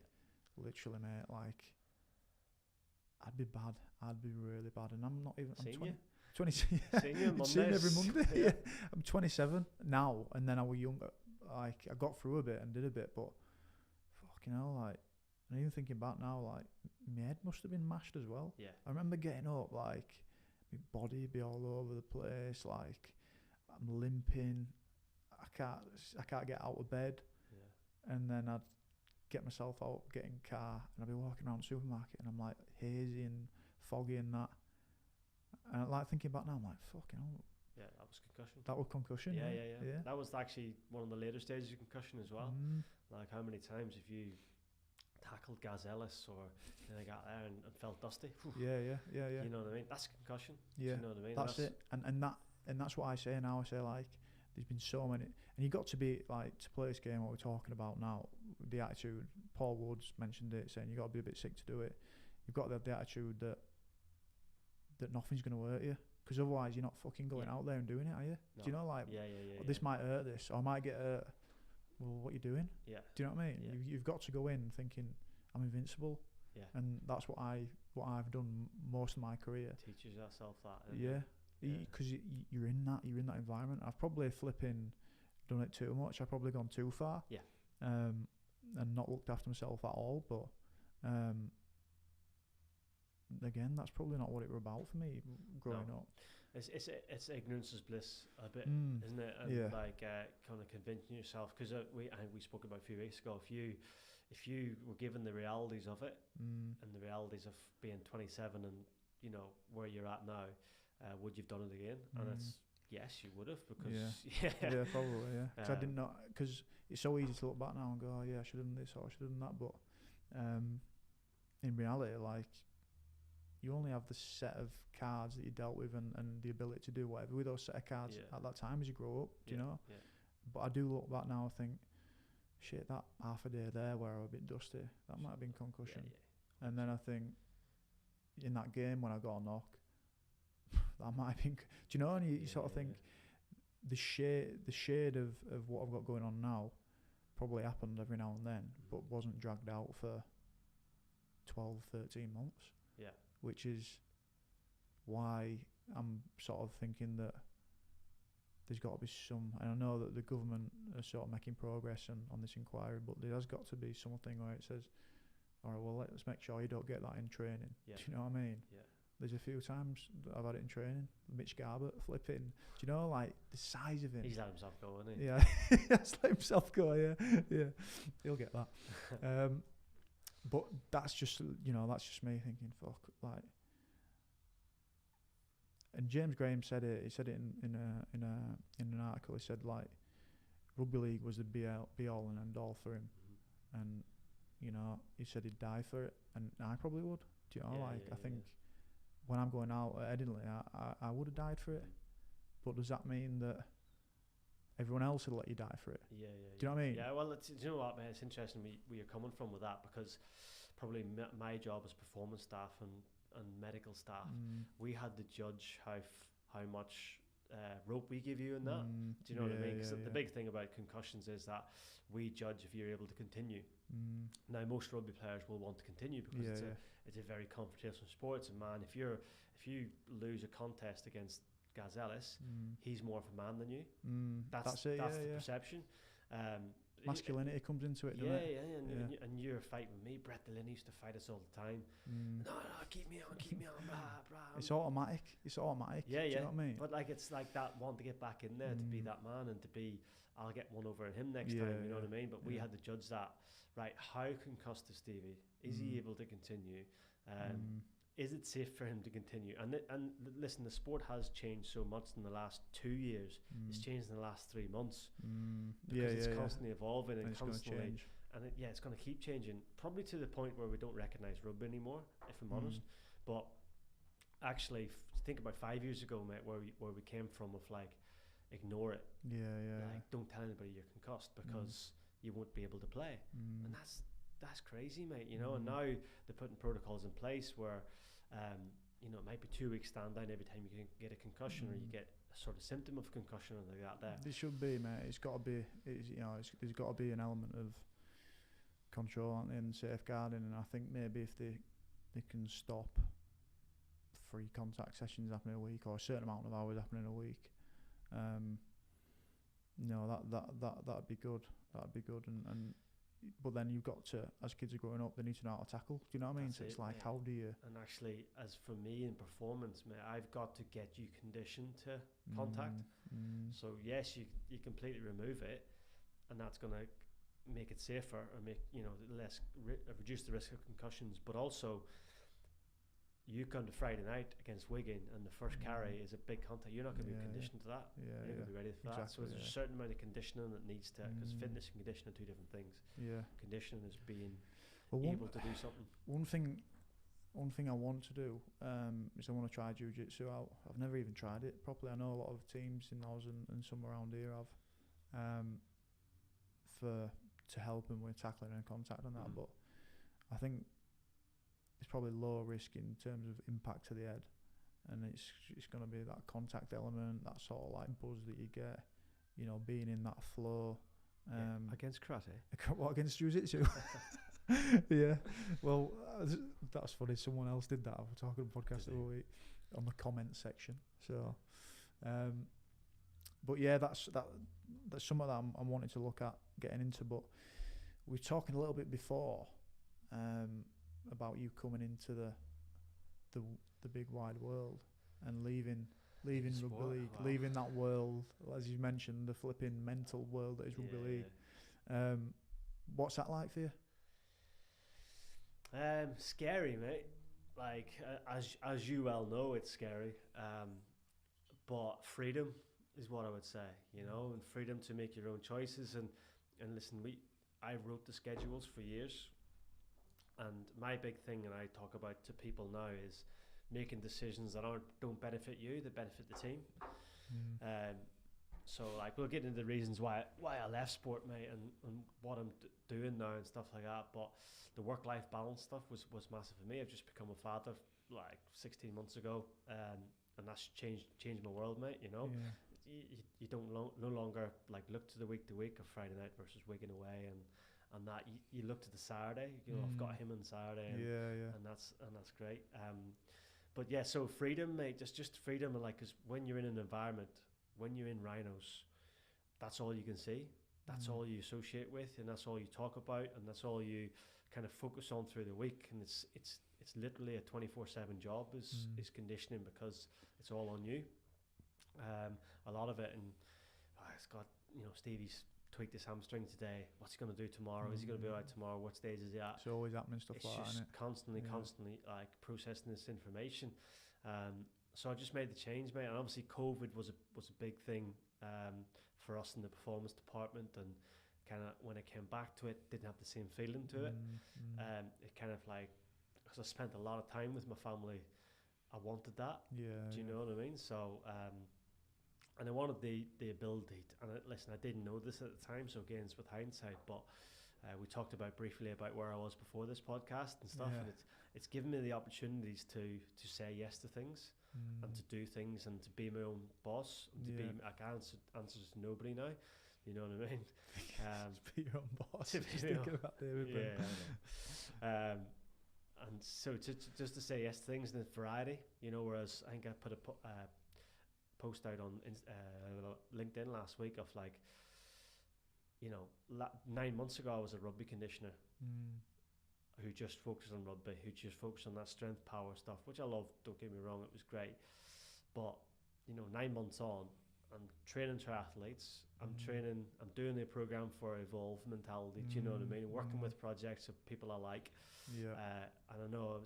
literally, mate. Like I'd be bad. I'd be really bad, and I'm not even. I'm 20. Seeing you on Mondays. Seeing every Monday. I'm 27 now, and then I was younger. Like I got through a bit and did a bit, but fucking hell, like, and even thinking back now, like my head must have been mashed as well. I remember getting up, like my body be all over the place, like I'm limping. I can't get out of bed, and then I'd get myself out, get in car, and I'd be walking around the supermarket, and I'm like hazy and foggy and that. And like thinking back now, I'm like, fucking hell. Yeah, that was concussion. That was concussion. Yeah. That was actually one of the later stages of concussion as well. Like how many times have you tackled Gazellis or anything like that and felt dusty? Yeah. You know what I mean? That's concussion. Yeah, you know what I mean? That's it. And that's what I say now. I say like, there's been so many, and you got to be like to play this game. What we're talking about now, the attitude. Paul Woods mentioned it, saying you got to be a bit sick to do it. You've got to have the attitude that nothing's going to hurt you, because otherwise you're not fucking going out there and doing it, are you? No. Do you know, like, this might hurt this, or I might get hurt. Well, what are you doing? Do you know what I mean? You've got to go in thinking I'm invincible, and that's what I've done most of my career. Teaches yourself that. Because you're in that environment. I've probably flipping done it too much. I've probably gone too far. And not looked after myself at all. But again, that's probably not what it was about for me growing up. It's ignorance is bliss a bit, isn't it? And like kind of convincing yourself, because we spoke about a few weeks ago. If you were given the realities of it and the realities of being 27 and you know where you're at now. Would you've done it again? And it's yes, you would have, because probably because I didn't know, because it's so easy to look back now and go, oh yeah, I should have done this or I should have done that, but in reality, like you only have the set of cards that you dealt with and the ability to do whatever with those set of cards at that time as you grow up. Do you know? But I do look back now and think, shit, that half a day there where I was a bit dusty, that might have been concussion. And then I think in that game when I got a knock, that might have been, do you know, and you sort of think the shade of what I've got going on now probably happened every now and then, but wasn't dragged out for 12, 13 months. Which is why I'm sort of thinking that there's got to be some, and I know that the government are sort of making progress on this inquiry, but there has got to be something where it says, all right, well, let's make sure you don't get that in training. Do you know what I mean? There's a few times that I've had it in training. Mitch Garbutt flipping. Do you know, like, the size of him? He's let himself go, hasn't he? Yeah, he's let himself go, yeah. He'll get that. But that's just, that's just me thinking, fuck, like. And James Graham said it. He said it in an article. He said, like, rugby league was the be all and end all for him, and he said he'd die for it, and I probably would. Do you know, I think. When I'm going out at Edinley, I would have died for it. But does that mean that everyone else would let you die for it? Do you know what I mean? Yeah, well, do you know what, man? It's interesting where you're coming from with that, because probably my job as performance staff and medical staff, we had to judge how much rope we give you in that. Do you know what I mean? Because the yeah. big thing about concussions is that we judge if you're able to continue. Now, most rugby players will want to continue because it's a very confrontational sport. And man, if you lose a contest against Gaz Ellis, he's more of a man than you. That's the perception. Masculinity comes into it, doesn't it? And you're fighting with me. Brett Delaney used to fight us all the time. No, keep me on, brah. It's automatic. Yeah, Do you know what I mean? But like, it's like that want to get back in there, to be that man, and to be, I'll get one over him next time, you know what I mean? But we had to judge that, right? How concussed is Stevie? Is he able to continue? Is it safe for him to continue? And listen, the sport has changed so much in the last 2 years. It's changed in the last 3 months. Because it's constantly evolving and constantly, and it's going to keep changing. Probably to the point where we don't recognise rugby anymore, if I'm honest. But actually, think about 5 years ago, mate, where we came from with like, ignore it. Like, don't tell anybody you're concussed because you won't be able to play. And that's crazy, mate. You know. And now they're putting protocols in place where, you know, it might be 2 weeks stand down every time you can get a concussion or you get a sort of symptom of concussion or like that. There should be, mate. It's got to be. There's got to be an element of control and safeguarding. And I think maybe if they can stop 3 contact sessions happening a week or a certain amount of hours happening a week, that'd be good. That'd be good. And but then you've got to, as kids are growing up, they need to know how to tackle. Do you know what I mean? So it's like, mate, how do you? And actually, as for me in performance, mate, I've got to get you conditioned to contact. So yes, you completely remove it, and that's going to make it safer or make, you know, reduce the risk of concussions. But also, you come to Friday night against Wigan and the first carry is a big contact. You're not going to be conditioned to that. You're not going to be ready for that. So there's a certain amount of conditioning that needs to, because fitness and conditioning are 2 different things. Conditioning is being able to do something. One thing I want to do is I want to try jiu-jitsu out. I've never even tried it properly. I know a lot of teams in Oz and some around here have to help them with tackling and contact and that, but I think it's probably low risk in terms of impact to the head, and it's going to be that contact element, that sort of like buzz that you get, you know, being in that flow. Against karate? What, against jiu-jitsu? Yeah, well, that's funny. Someone else did that. I was talking on the podcast the other week on the comment section. So, but yeah, that's something that I'm wanting to look at getting into. But we were talking a little bit before about you coming into the big wide world and leaving rugby league, leaving that world, as you mentioned, the flipping mental world that is rugby league. What's that like for you? Scary, mate. Like as you well know, it's scary. But freedom is what I would say, you know, and freedom to make your own choices. And listen, I wrote the schedules for years, and my big thing, and I talk about to people now, is making decisions that don't benefit you, that benefit the team. So like we'll get into the reasons why I left sport, mate, and what I'm doing now and stuff like that. But the work-life balance stuff was massive for me. I've just become a father like 16 months ago, and that's changed my world, mate. You know, you don't no longer like look to the week of Friday night versus Wigan away and that you look to the Saturday. You know, I've got him on Saturday, and that's great. But yeah, so freedom, mate, just freedom, and like, because when you're in an environment, when you're in Rhinos, that's all you can see, that's all you associate with, and that's all you talk about, and that's all you kind of focus on through the week. And it's literally a 24/7 job is conditioning, because it's all on you. A lot of it, and it's got, you know, Stevie's tweaked his hamstring today. What's he going to do tomorrow? Is he going to be all right tomorrow? What stage is he at? It's always happening stuff like that, isn't it? Constantly like processing this information. So I just made the change, mate. And obviously COVID was a big thing for us in the performance department, and kind of when I came back to it, didn't have the same feeling to it. It kind of like, because I spent a lot of time with my family, I wanted that. Do you know what I mean? So and I wanted the ability to, and listen, I didn't know this at the time, so again, it's with hindsight, but we talked about briefly about where I was before this podcast and stuff, and it's given me the opportunities to say yes to things. and to do things and to be my own boss and to be I can answer to nobody now. You know what I mean? To be your own boss. To Just be thinking about David. Yeah. And so just to say yes to things in a variety, you know, whereas I think I put a post out on LinkedIn last week of like, you know, 9 months ago I was a rugby conditioner who just focused on rugby, who just focused on that strength power stuff, which I love, don't get me wrong, it was great. But, you know, 9 months on, I'm training triathletes, I'm doing the program for Evolve Mentality, do you know what I mean? Working with projects of people I like. Yeah. And I know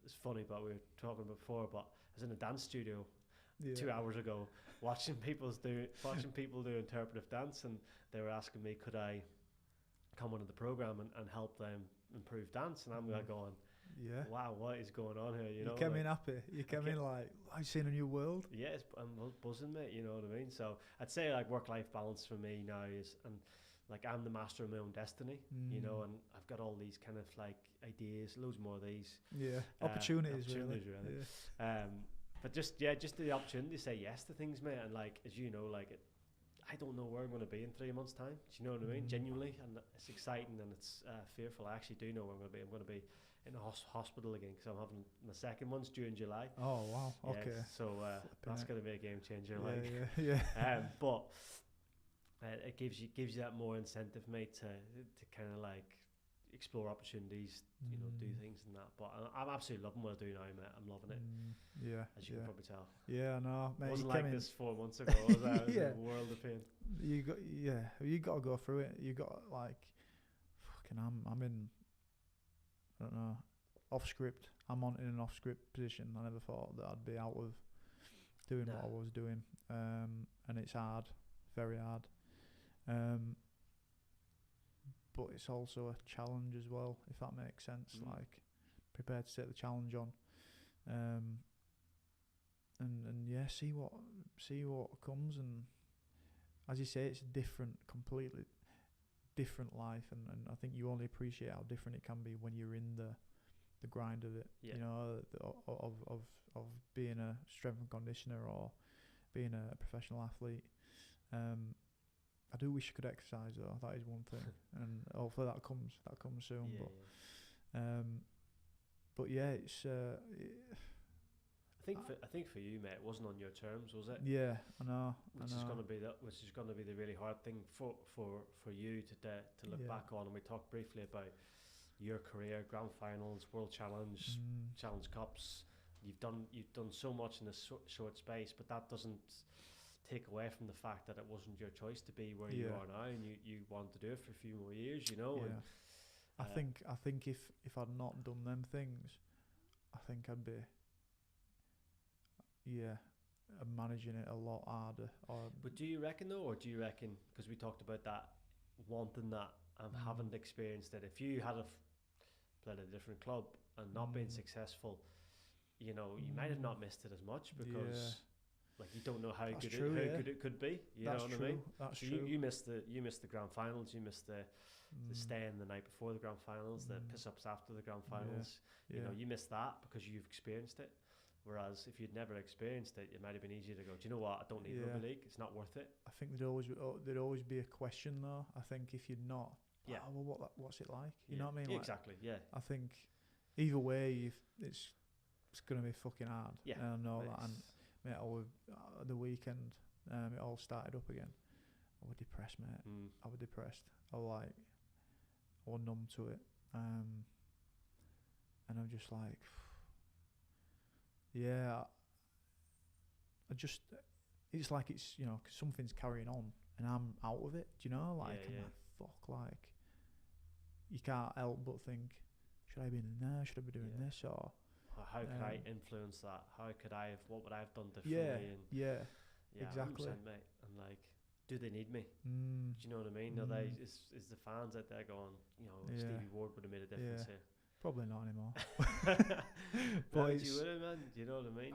it's funny, but we were talking before, but I was in a dance studio 2 hours ago watching people do interpretive dance, and they were asking me could I come onto the program and help them improve dance, and I'm like going, wow, what is going on here? You came in happy. You came in like, I've seen a new world. Yeah, I'm buzzing, mate. You know what I mean? So I'd say like work-life balance for me now is, and like I'm the master of my own destiny, you know, and I've got all these kind of like ideas, loads more of these. Yeah, opportunities really. Yeah. But just the opportunity to say yes to things, mate, and like, as you know, like I don't know where I'm going to be in 3 months' time. Do you know what I mean? Genuinely, and it's exciting and it's fearful. I actually do know where I'm going to be. I'm going to be in a hospital again because I'm having my second one's due in July. Oh wow! Okay. So that's going to be a game changer. But it gives you that more incentive, mate, to kind of like explore opportunities, you know, do things and that. But I'm absolutely loving what I do now, mate. I'm loving it. As you can probably tell. Yeah, no, mate. It wasn't like this 4 months ago. Was it? It was a world of pain. You got to go through it. You got like, fucking, I'm in, I don't know, off script. I'm in an off script position. I never thought that I'd be out of doing what I was doing. And it's hard, very hard. But it's also a challenge as well, if that makes sense. Like, prepared to take the challenge on, and see what comes. And as you say, it's completely different life, and I think you only appreciate how different it can be when you're in the grind of it. You know, of being a strength and conditioner or being a professional athlete. I do wish I could exercise though. That is one thing, and hopefully that comes soon. But it's. I think for you, mate, it wasn't on your terms, was it? Yeah, I know. Which is going to be the really hard thing for you to look back on. And we talked briefly about your career, grand finals, world challenge, challenge cups. You've done so much in a short space, but that doesn't take away from the fact that it wasn't your choice to be where you are now, and you wanted to do it for a few more years, you know. And I think if I'd not done them things, I think I'd be managing it a lot harder. But do you reckon though, or do you reckon, because we talked about that, wanting that and haven't experienced it, if you had played at a different club and not been successful, you know, you might have not missed it as much because like you don't know how good it could be. You know what I mean? That's true. You missed the grand finals. You missed the staying the night before the grand finals, the piss ups after the grand finals. You know, you missed that because you've experienced it. Whereas if you'd never experienced it, it might have been easier to go, do you know what, I don't need rugby league, it's not worth it. I think there'd always be a question though. I think if you're not, what's it like? You know what I mean? Like, exactly, yeah. I think either way, it's going to be fucking hard. Yeah. And I know that. And mate, the weekend, it all started up again. I was depressed, mate. I was depressed. I was numb to it. And I'm just like, it's like it's, you know, 'cause something's carrying on and I'm out of it, do you know? Like, I'm like, fuck, like, you can't help but think, should I be in there? Should I be doing this? Or how could I influence that? What would I have done differently? Exactly. 100%, mate. And like, do they need me? Do you know what I mean? Is the fans out there going, you know, Stevie Ward would have made a difference here? Probably not anymore. But you would have, man. Do you know what I mean?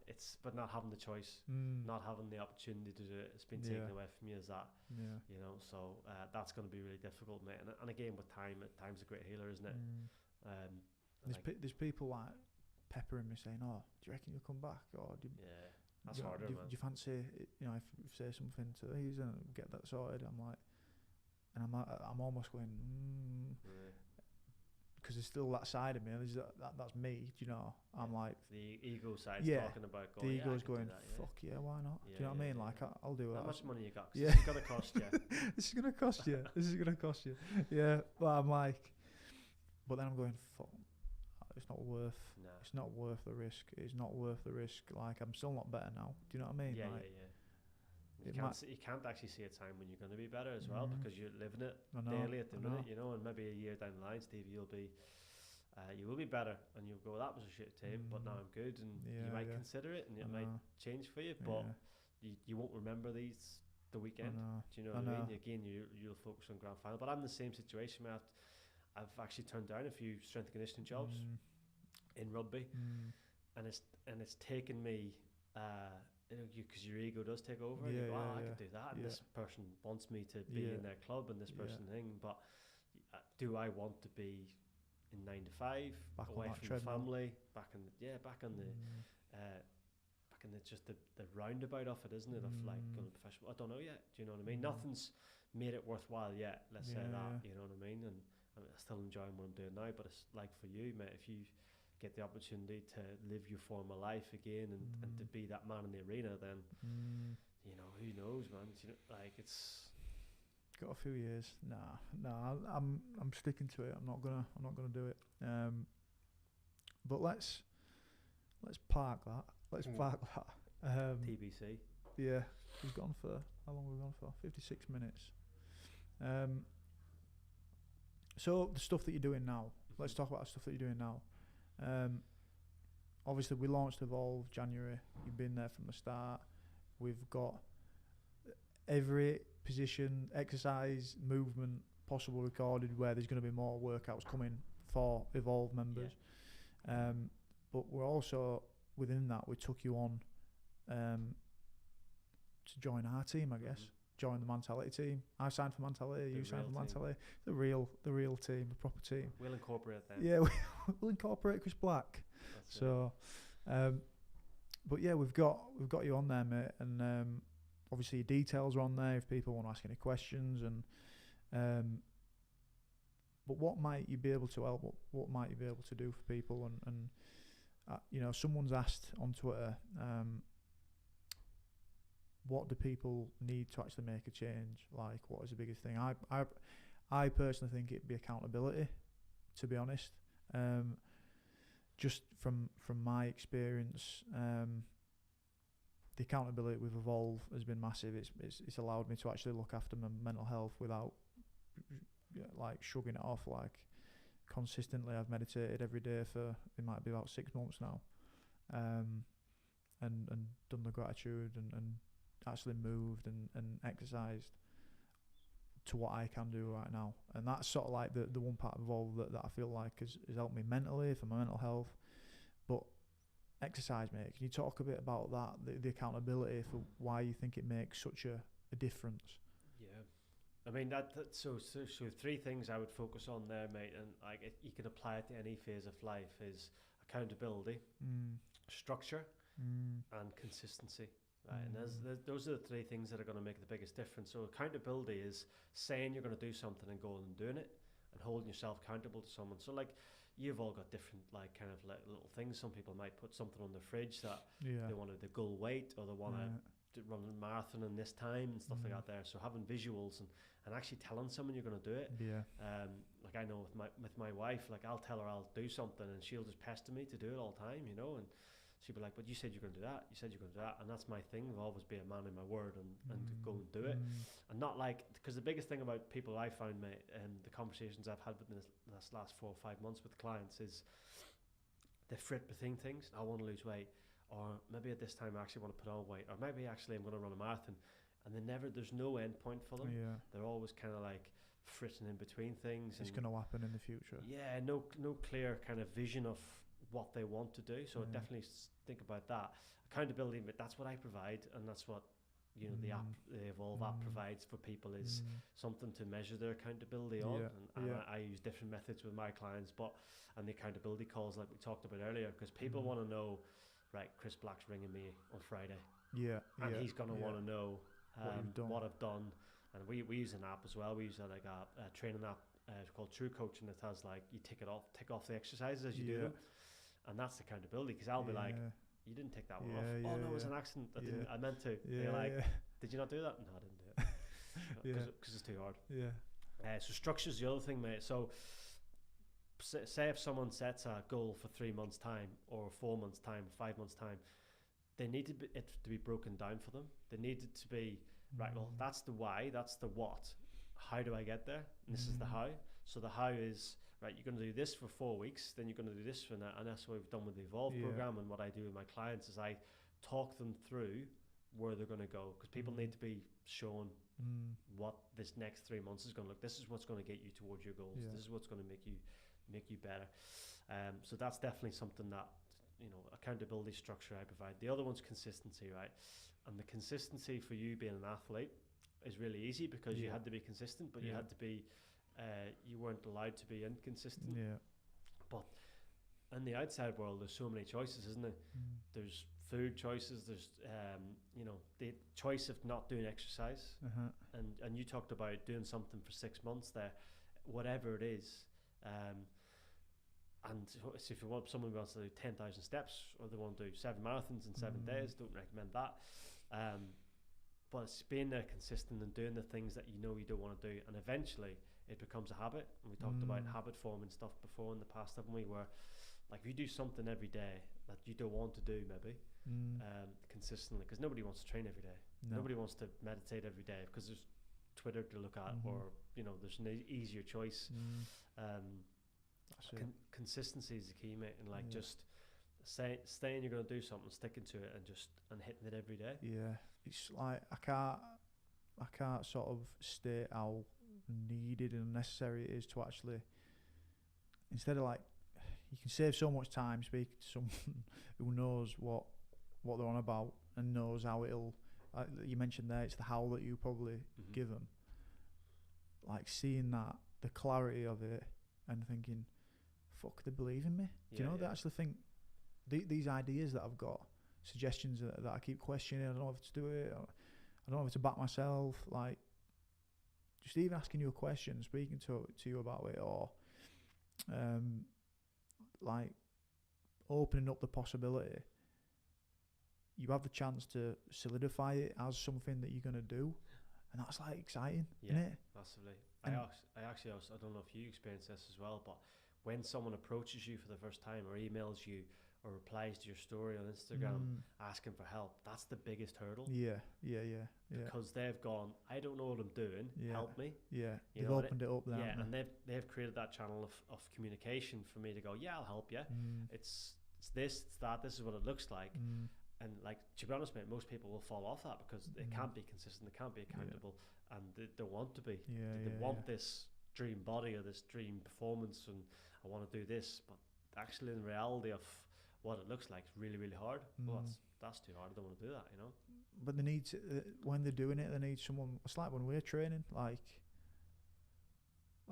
It's but not having the choice, not having the opportunity to do it, it's been taken away from you. Is that? You know, so that's going to be really difficult, mate. And again, with time's a great healer, isn't it? There's people like peppering me saying, "Oh, do you reckon you'll come back?" Or do that's harder, man. do you fancy, you know, if you say something to these and get that sorted? I'm like, and I'm almost going, because there's still that side of me. That's me. Do you know? I'm like the ego side's yeah, talking about going. The ego's going, that, fuck yeah, why not? Do you know what I mean? Like I'll do it. How much money you got? 'Cause Yeah, it's gonna cost you. This is gonna cost you. This is gonna cost you. Yeah, but I'm like, but then I'm going, fuck. It's not worth. No. It's not worth the risk. It's not worth the risk. Like I'm still not better now. Do you know what I mean? Yeah, like, You can't actually see a time when you're going to be better as well, because you're living it daily at the minute, you know. And maybe a year down the line, Steve, you will be better, and you'll go, that was a shit team, but now I'm good, and you might consider it, and it might change for you, but you won't remember the weekend. Do you know what I mean? Again, you'll focus on grand final. But I'm in the same situation where I've actually turned down a few strength and conditioning jobs in rugby, and it's taken me. Because your ego does take over. You go, I could do that, and this person wants me to be in their club, and this person thing. But do I want to be in 9 to 5, back away from family, back in the just the roundabout of it, isn't it? Of like going professional. I don't know yet. Do you know what I mean? Nothing's made it worthwhile yet. Let's say that. You know what I mean? And I still enjoying what I'm doing now. But it's like for you, mate. If you get the opportunity to live your former life again and to be that man in the arena, then you know, who knows, man. You know, like, it's got a few years. I'm sticking to it. I'm not gonna do it. But let's park that. Park that. TBC. Yeah, we've gone for how long? We've gone for 56 minutes. So the stuff that you're doing now. Let's talk about the stuff that you're doing now. Obviously we launched Evolve January. You've been there from the start. We've got every position, exercise, movement possible recorded, where there's going to be more workouts coming for Evolve members. But we're also, within that, we took you on to join our team, I guess. Join the Mentality team. I signed for Mentality, you signed for Mentality. The real team, the proper team. We'll incorporate them. Yeah, we'll incorporate Chris Black. But yeah, we've got you on there, mate, and obviously your details are on there if people want to ask any questions. And but what might you be able to help? What might you be able to do for people? And you know, someone's asked on Twitter, what do people need to actually make a change? Like, what is the biggest thing? I personally think it'd be accountability, to be honest. Just from my experience, the accountability with Evolve has been massive. It's allowed me to actually look after my mental health without like shrugging it off. Like, consistently, I've meditated every day for, it might be about 6 months now, and done the gratitude and actually moved and exercised to what I can do right now. And that's sort of like the one part of Evolve that I feel like has helped me mentally, for my mental health. But exercise, mate, can you talk a bit about that, the accountability for why you think it makes such a difference? Yeah, I mean, so 3 things I would focus on there, mate, and like you can apply it to any phase of life, is accountability, structure, and consistency. Right, and those are the 3 things that are going to make the biggest difference. So accountability is saying you're going to do something and going and doing it, and holding yourself accountable to someone. So like, you've all got different like kind of like little things. Some people might put something on their fridge that they wanted the goal weight, or they want to run a marathon in this time and stuff like that there. So having visuals and actually telling someone you're going to do it. Like I know with my wife, like I'll tell her I'll do something and she'll just pester me to do it all the time, you know, and she'd be like, but you said you're going to do that. You said you're going to do that. And that's my thing. I'll always be a man in my word and go and do it. And not like, because the biggest thing about people I found, mate, and the conversations I've had with this last 4 or 5 months with clients, is they fret between things. I want to lose weight, or maybe at this time I actually want to put on weight, or maybe actually I'm going to run a marathon. And there's no end point for them. They're always kind of like fritting in between things. It's going to happen in the future. Yeah, no clear kind of vision of what they want to do. So definitely think about that. Accountability, but that's what I provide, and that's what you know, the app, the Evolve app provides for people is something to measure their accountability on. And I use different methods with my clients, and the accountability calls like we talked about earlier, because people want to know, right, Chris Black's ringing me on Friday. And he's going to want to know what I've done. And we use an app as well. We use like a training app called True Coach, and it has like, you tick off the exercises as you do them. And that's accountability, because I'll be like, you didn't take that one off. Oh no, it was an accident. I meant to. You're like, did you not do that? No, I didn't do it. Because it's too hard. So structure's the other thing, mate. So say if someone sets a goal for 3 months' time, or 4 months' time, 5 months' time, they need it to be broken down for them. They need it to be, right, well, that's the why, that's the what. How do I get there? And this is the how. So the how is, right, you're going to do this for 4 weeks, then you're going to do this for that. And that's what we've done with the Evolve program. And what I do with my clients is I talk them through where they're going to go, because people need to be shown what this next 3 months is going to look. This is what's going to get you towards your goals. This is what's going to make you better. So that's definitely something that, you know, accountability structure I provide. The other one's consistency, right? And the consistency for you being an athlete is really easy, because you had to be consistent, but you had to be, you weren't allowed to be inconsistent. But in the outside world, there's so many choices, isn't there? There's food choices, there's you know, the choice of not doing exercise, and you talked about doing something for 6 months there, whatever it is. And so if you want, someone who wants to do 10,000 steps, or they want to do 7 marathons in 7 days, don't recommend that. But it's being there consistent and doing the things that you know you don't want to do, and eventually it becomes a habit. And we talked about habit forming stuff before in the past, haven't we? Where, like, if you do something every day that you don't want to do, maybe consistently, because nobody wants to train every day. Nobody wants to meditate every day, because there's Twitter to look at, or, you know, there's an easier choice. Consistency is the key, mate, and like just saying you're going to do something, sticking to it, and hitting it every day. It's like I can't sort of state how needed and necessary it is to actually, instead of like, you can save so much time speaking to someone who knows what they're on about and knows how it'll, you mentioned there, it's the how that you probably give them, like seeing that, the clarity of it, and thinking, fuck, they believe in me. Do you know, they actually think these ideas that I've got, suggestions that I keep questioning, I don't know if to do it, I don't know if to back myself, like just even asking you a question, speaking to you about it, or like opening up the possibility, you have the chance to solidify it as something that you're going to do, and that's like exciting, isn't it? Massively. I actually also, I don't know if you experience this as well, but when someone approaches you for the first time, or emails you, or replies to your story on Instagram asking for help, that's the biggest hurdle. Because they've gone, I don't know what I'm doing, help me. They've opened it up there. And they've created that channel of communication for me to go, I'll help you. It's this, it's that, this is what it looks like. And like, to be honest, mate, most people will fall off that, because they can't be consistent, they can't be accountable, and they want to be. They want this dream body, or this dream performance, and I want to do this, but actually in reality of what it looks like is really, really hard. Well, that's too hard, I don't want to do that, you know. But they need to, when they're doing it, they need someone. It's like when we're training, like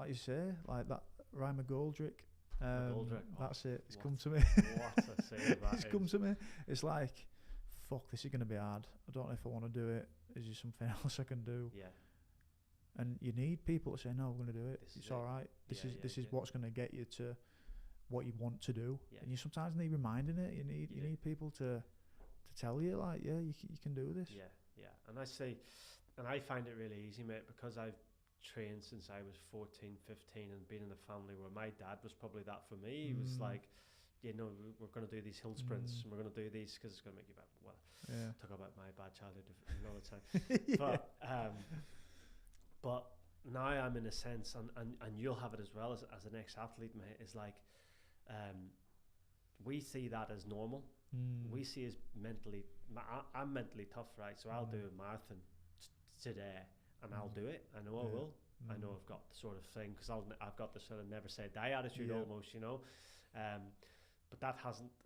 you say, like that Ryan McGoldrick. That's it. It's come to me. What a save that It's come to me. It's like, fuck, this is going to be hard. I don't know if I want to do it. Is there something else I can do? And you need people to say, no, we're going to do it. It's all right. This is what's going to get you to what you want to do. And you sometimes need reminding it. You need people to tell you, like, you can do this. And I say, and I find it really easy, mate, because I've trained since I was 14, 15, and been in a family where my dad was probably that for me. He was like, we're going to do these hill sprints, and we're going to do these because it's going to make you better. Well, talk about my bad childhood another time. But now I'm in a sense, and you'll have it as well as an ex-athlete, mate, is like, we see that as normal. We see as I'm mentally tough, right? So I'll do a marathon today, and I'll do it. I know I will. I know I've got the sort of thing, because I've got the sort of never say die attitude almost, you know. but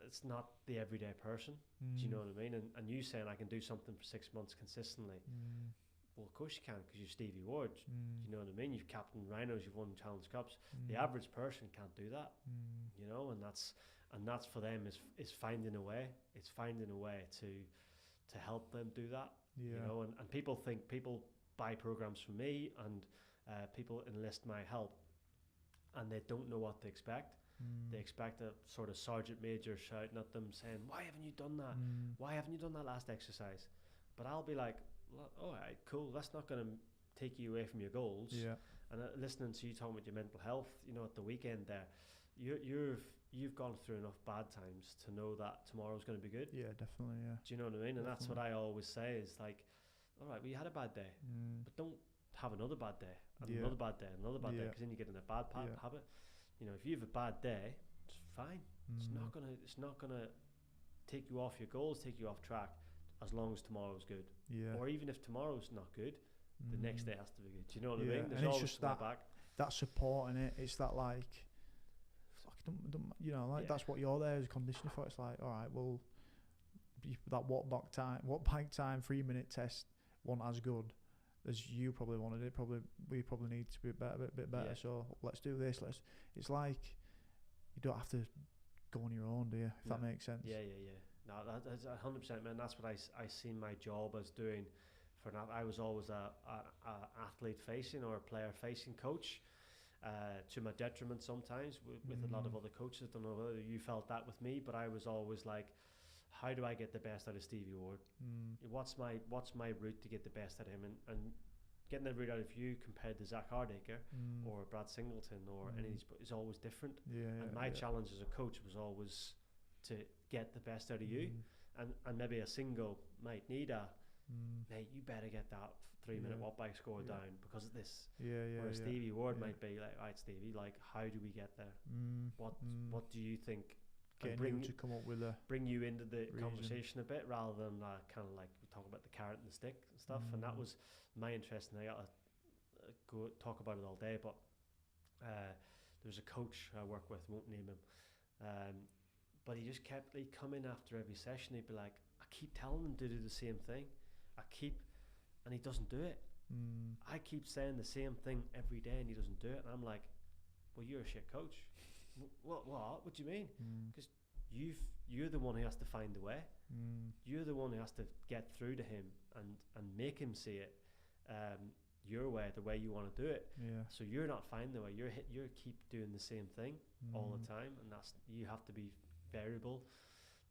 it's not the everyday person. Do you know what I mean? And you saying I can do something for 6 months consistently. Well, of course you can, because you're Stevie Ward. Do you know what I mean? You've captained Rhinos, you've won Challenge Cups. The average person can't do that. You know, and that's for them is finding a way. It's finding a way to help them do that. You know, and people buy programs from me, and people enlist my help, and they don't know what to expect. They expect a sort of sergeant major shouting at them saying, "Why haven't you done that? Why haven't you done that last exercise?" But I'll be like, "All right, cool. That's not going to take you away from your goals." And listening to you talking about your mental health, you know, at the weekend there, you've gone through enough bad times to know that tomorrow's going to be good. Yeah, definitely. Yeah. Do you know what I mean? And Definitely. that's what I always say is like, all right, well, you had a bad day, but don't have another bad day, and another bad day, and another bad day, because then you get in a bad habit. You know, if you have a bad day, it's fine. It's not gonna take you off your goals, take you off track, as long as tomorrow's good. Or even if tomorrow's not good, the next day has to be good. Do you know what I mean? There's and it's always just that support in it. It's that like, you know, like that's what you're there as a conditioner for. It's like, all right, well, that what bike time 3-minute test wasn't as good as you probably wanted it. We probably need to be a bit better. So let's do this. It's like you don't have to go on your own, do you? If that makes sense. No, that's 100%, man. That's what I see my job as doing. I was always a athlete facing or a player facing coach, to my detriment sometimes with a lot of other coaches. I don't know whether you felt that with me, but I was always like, how do I get the best out of Stevie Ward? What's my route to get the best out of him? And getting the route out of you compared to Zach Hardacre or Brad Singleton or any of these is always different. And my challenge as a coach was always to get the best out of you. And maybe a single might need mate, you better get that 3-minute watt bike score down because of this. Whereas Stevie Ward might be like, right, Stevie, like, how do we get there? What do you think? Getting you to come up with bring you into the conversation a bit, rather than kind of like we talk about the carrot and the stick and stuff. And that was my interest, and I got to go talk about it all day. But there's a coach I work with, won't name him, but he'd come in after every session. He'd be like, I keep telling him to do the same thing, and he doesn't do it. I keep saying the same thing every day, and he doesn't do it. And I'm like, well, you're a shit coach. What do you mean? Because you're the one who has to find the way. You're the one who has to get through to him and make him see it your way, the way you want to do it. So you're not finding the way. You keep doing the same thing all the time, and you have to be variable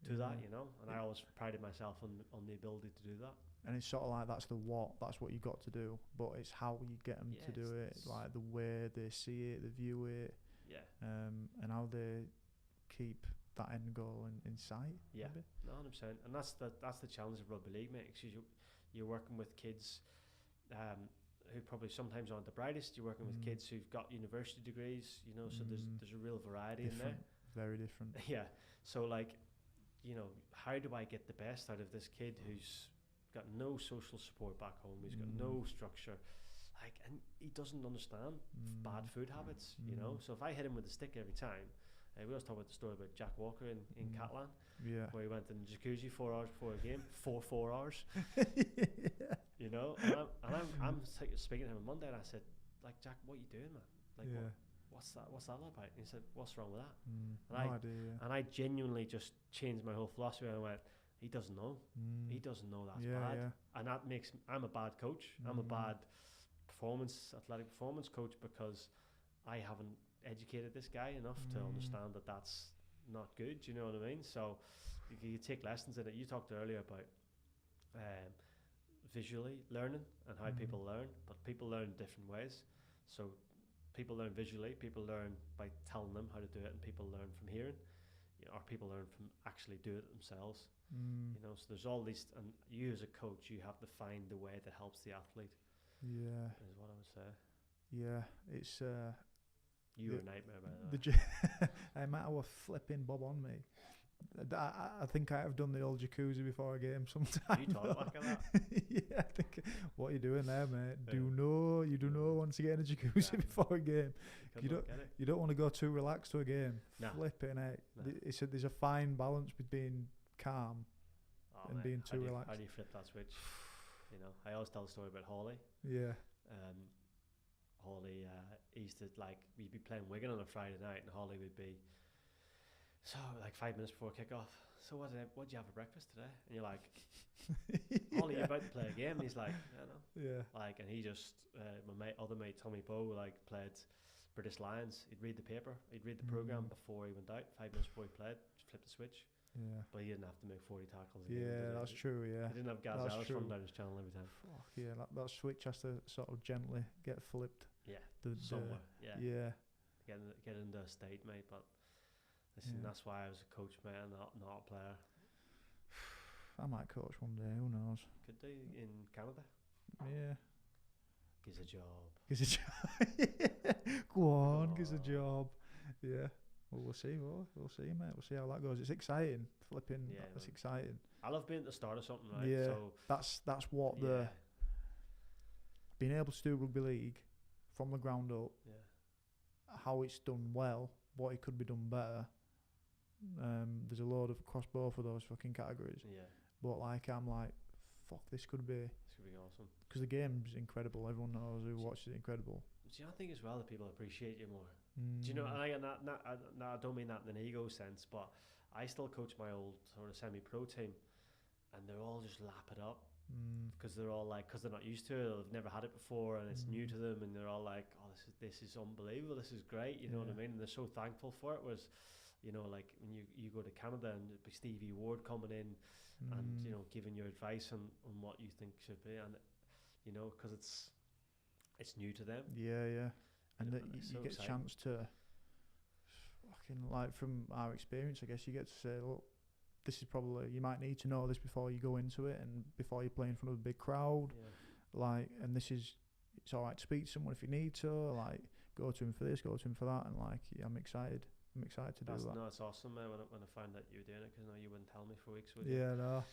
to that, you know. And I always prided myself on the ability to do that. And it's sort of like that's what you got to do, but it's how you get them to do it, like the way they see it, they view it. And how they keep that end goal in sight. Maybe. No, 100%. And that's the challenge of rugby league, mate. Because you're working with kids who probably sometimes aren't the brightest. You're working with kids who've got university degrees, you know. So there's a real variety in there. Very different. So like, you know, how do I get the best out of this kid who's got no social support back home? He's got no structure. And he doesn't understand bad food habits, you know. So if I hit him with a stick every time, we always talk about the story about Jack Walker in Catalan, where he went in the jacuzzi 4 hours before a game, 4 hours, you know. And I'm speaking to him on Monday, and I said, like, Jack, what are you doing, man? Like, what's that all about? And he said, what's wrong with that? And I genuinely just changed my whole philosophy. And I went, he doesn't know. He doesn't know that's bad, and that makes I'm a bad coach. I'm a bad athletic performance coach, because I haven't educated this guy enough to understand that that's not good. Do you know what I mean? So you take lessons in it. You talked earlier about visually learning and how people learn, but people learn in different ways. So people learn visually, people learn by telling them how to do it, and people learn from hearing, or people learn from actually do it themselves. You know, so there's all these, and you as a coach, you have to find the way that helps the athlete. Is what I would say. It's you were a nightmare about that. I might have a flipping bob on me. I think I have done the old jacuzzi before a game sometime. You talk like that. Yeah, I think. What are you doing there, mate? Yeah. You do know once you get in a jacuzzi Yeah. before a game. You don't get it. You don't want to go too relaxed to a game. Nah. Flipping it. Nah. There's a fine balance between calm Oh, and mate, being how too do you- relaxed. How do you flip that switch? You know, I always tell the story about Hawley. Yeah. Hawley, he used to, like, we'd be playing Wigan on a Friday night, and Hawley would be, so, like, 5 minutes before kickoff. So what'd you have for breakfast today? And you're like, Hawley, you're about to play a game. And he's like, I know. Yeah. Like, and he just, other mate Tommy Bowe, like, played British Lions. He'd read the paper, he'd read the programme before he went out. 5 minutes before he played, just flip the switch. Yeah. But he didn't have to make 40 tackles a game. Yeah, that's true. Yeah. He didn't have Gaz Ellis running down his channel every time. Fuck yeah, that switch has to sort of gently get flipped. Yeah, The somewhere. Yeah. Yeah. Get into a state, mate. But listen, that's why I was a coach, mate, and not a player. I might coach one day. Who knows? Could do in Canada. Yeah. Gives a job. Gives a job. Go on, gives a job. Yeah. Well, we'll see, we'll see, mate. We'll see how that goes. It's exciting. Flipping. Yeah, It's man. exciting. I love being at the start of something, right? Yeah. So That's what the being able to do rugby league from the ground up. yeah. How it's done well, what it could be done better. There's a load of across both of those fucking categories. Yeah. But like I'm like, fuck, this could be, This could be awesome. because the game's incredible. Everyone knows who watches it. Incredible. Do you not think as well that people appreciate you more? Mm. Do you know? And I don't mean that in an ego sense, but I still coach my old sort of semi-pro team, and they're all just lap it up because they're all like, because they're not used to it, or they've never had it before, and it's new to them, and they're all like, oh, this is unbelievable, this is great, you know what I mean? And they're so thankful for it. Was, you know, like when you go to Canada and it'd be Stevie Ward coming in and, you know, giving you advice on what you think should be, and you know, because it's new to them. Yeah. And that it's you so get exciting. a chance to fucking, like, from our experience, I guess you get to say, look, this is probably, you might need to know this before you go into it and before you play in front of a big crowd. Yeah. Like, and this is, it's all right to speak to someone if you need to, like, go to him for this, go to him for that, and like, yeah, I'm excited to do that. No, it's awesome, man. When I found out you were doing it, because no, you wouldn't tell me for weeks, would you? Yeah, no,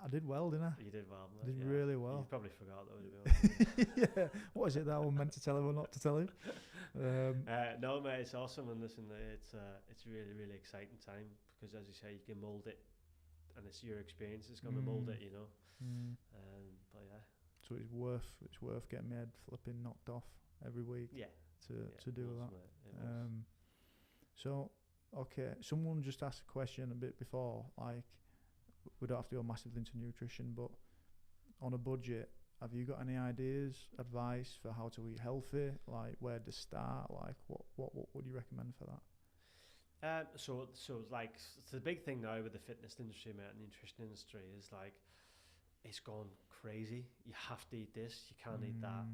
I did well, didn't I? You did well. I did yeah. really well. You probably forgot though, to be honest. Yeah, what is it that I was meant to tell him or not to tell him? No, mate, it's awesome, and listen, it's really, really exciting time, because as you say, you can mould it, and it's your experience that's going to mould it, you know. But yeah. So it's worth getting my head flipping knocked off every week. Yeah. To do it was, that. mate, it was. So, okay, someone just asked a question a bit before, like, we don't have to go massively into nutrition, but on a budget, have you got any ideas, advice for how to eat healthy? Like, where to start? Like, what would you recommend for that? So like, the big thing now with the fitness industry, mate, and the nutrition industry is like, it's gone crazy. You have to eat this. You can't eat that.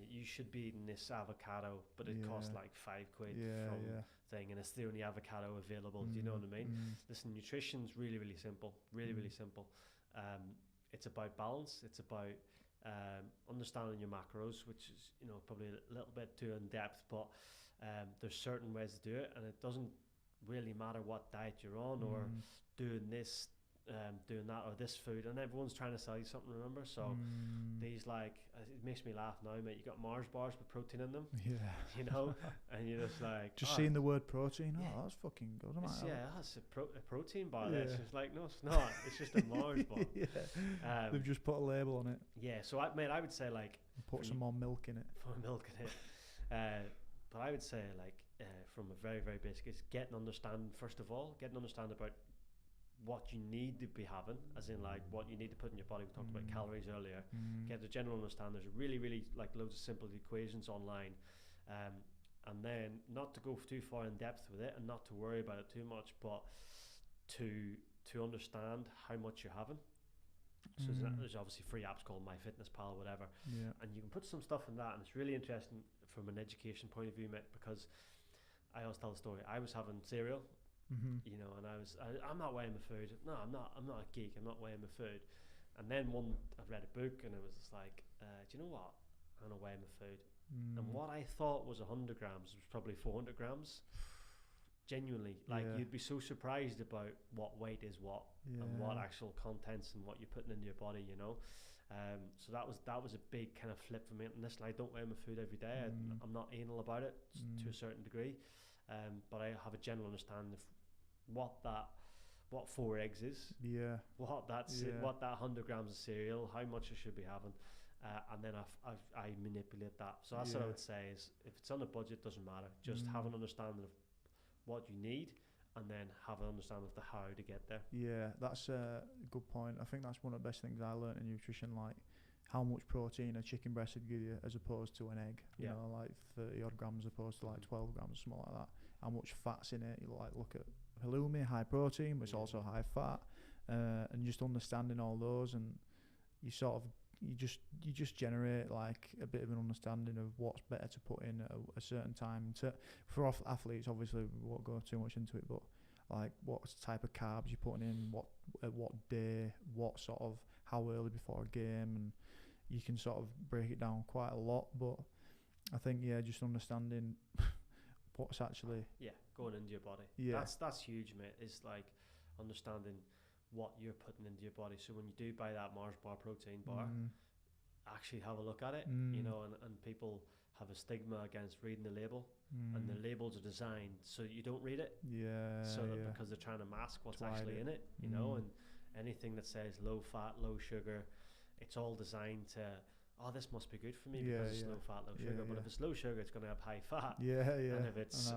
You should be eating this avocado, but it costs like £5 from thing, and it's the only avocado available. Do you know what I mean? Listen, nutrition's really, really simple. Really, really simple. It's about balance. It's about understanding your macros, which is, you know, probably a little bit too in depth, but there's certain ways to do it, and it doesn't really matter what diet you're on or doing this, doing that, or this food, and everyone's trying to sell you something, remember? So these, like, it makes me laugh now, mate. You got Mars bars with protein in them, you know, and you're just like, just seeing the word protein, that's fucking good. It's a protein bar. It's just like, no, it's not. It's just a Mars bar. They've just put a label on it. Yeah, so I would say, like, put some more milk in it. Put milk in it. But I would say, like, from a very, very basic, it's get an understanding, first of all, about what you need to be having, as in, like, what you need to put in your body. We talked about calories earlier. Get a general understanding. There's really, really, like, loads of simple equations online, and then not to go too far in depth with it, and not to worry about it too much, but to understand how much you're having. So there's obviously free apps called MyFitnessPal, whatever, and you can put some stuff in that, and it's really interesting from an education point of view, mate, because I always tell the story. I was having cereal, you know, and I'm not weighing my food. No, I'm not a geek. I'm not weighing my food. And then I read a book, and it was just like, do you know what? I'm gonna weigh my food. And what I thought was 100 grams was probably 400 grams. Genuinely, like you'd be so surprised about what weight is what and what actual contents and what you're putting into your body, you know. So that was a big kind of flip for me. And listen, I don't weigh my food every day. I'm not anal about it to a certain degree, but I have a general understanding of what 4 eggs is, what that 100 grams of cereal, how much I should be having, and then I manipulate that. So that's what I would say is, if it's on a budget, doesn't matter. Just have an understanding of what you need, and then have an understanding of the how to get there. Yeah, that's a good point. I think that's one of the best things I learned in nutrition, like how much protein a chicken breast would give you as opposed to an egg. You know, like 30 odd grams opposed to like 12 grams, something like that. How much fat's in it? You like look at halloumi, high protein, but it's also high fat, and just understanding all those, and you sort of you just generate like a bit of an understanding of what's better to put in at a certain time. For athletes, obviously we won't go too much into it, but like what type of carbs you're putting in, what day, what sort of how early before a game, and you can sort of break it down quite a lot. But I think just understanding what's actually going into your body. That's huge, mate. It's like understanding what you're putting into your body. So when you do buy that Mars bar protein bar, actually have a look at it. You know, and people have a stigma against reading the label, and the labels are designed so you don't read it. Because they're trying to mask what's actually in it. You know, and anything that says low fat, low sugar, it's all designed to, this must be good for me because it's low fat, low sugar. But if it's low sugar, it's going to have high fat. And if it's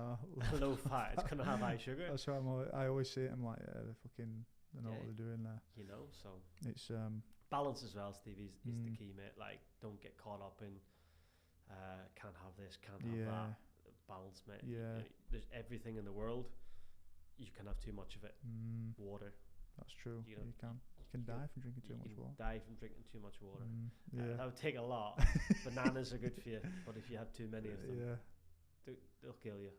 low fat, it's going to have high sugar. That's why I always say it. I'm like, they know what they're doing there. You know, so it's balance as well, Steve, is the key, mate. Like, don't get caught up in can't have this, can't have that. Balance, mate. There's everything in the world. You can have too much of it. Water. That's true. You can die from drinking too much water. Die from drinking too much water. That would take a lot. Bananas are good for you, but if you have too many of them, they'll kill you.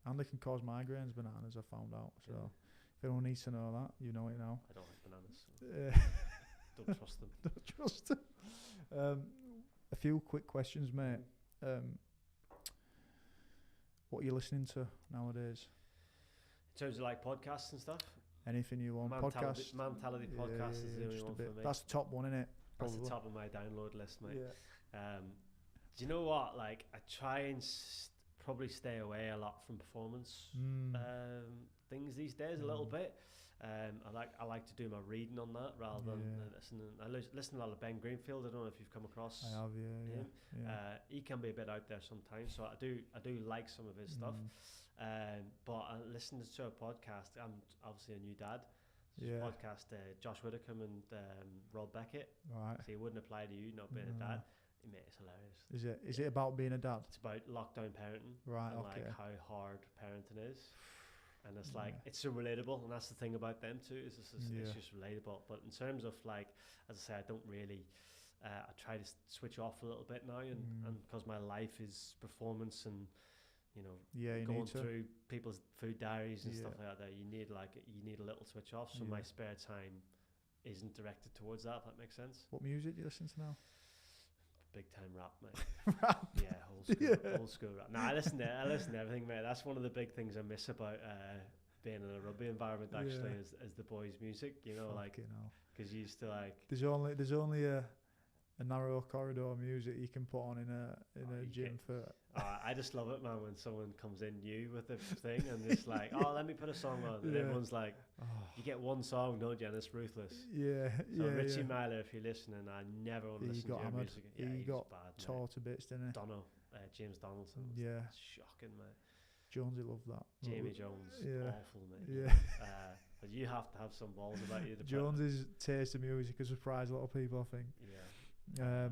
And they can cause migraines. Bananas, I found out. So if anyone needs to know that, you know it now. I don't like bananas. So don't trust them. Don't trust them. A few quick questions, mate. What are you listening to nowadays? In terms of like podcasts and stuff? Anything you want. Podcast. Mentality podcast is the only one for me. That's the top one, innit? That's the top of my download list, mate. Do you know what? Like, I try and probably stay away a lot from performance things these days a little bit. I like to do my reading on that rather than listening. I listen to a lot of Ben Greenfield. I don't know if you've come across. I have, yeah. He can be a bit out there sometimes, so I do like some of his stuff. But I listened to a podcast. I'm obviously a new dad. Podcast, Josh Widdicombe and Rob Beckett. Right. So it wouldn't apply to you not being a dad. Mate, it's hilarious. Is it about being a dad? It's about lockdown parenting. Right. And Okay. like how hard parenting is. And it's like, it's so relatable, and that's the thing about them too, is it's just relatable. But in terms of like, as I say, I don't really, I try to switch off a little bit now, and because my life is performance and, you know, going through people's food diaries and stuff like that, you need a little switch off. So my spare time isn't directed towards that, if that makes sense. What music do you listen to now? Big time rap, mate. Rap? Yeah, old school rap. No, I listen to everything, mate. That's one of the big things I miss about being in a rugby environment, actually, is the boys' music, you know, like, because you used to like... There's only a narrow corridor of music you can put on in a gym for... I just love it, man, when someone comes in new with a thing and it's like, let me put a song on. And everyone's like, you get one song, don't you? And it's ruthless. So Richie Myler, if you're listening, I never want to listen to your music. He got bad, tore to bits, didn't he? James Donaldson. It's shocking, mate. Jonesy loved that. Jamie Jones, awful, mate. Yeah. But you have to have some balls about you. Jonesy's taste of music has surprised a lot of people, I think. Yeah.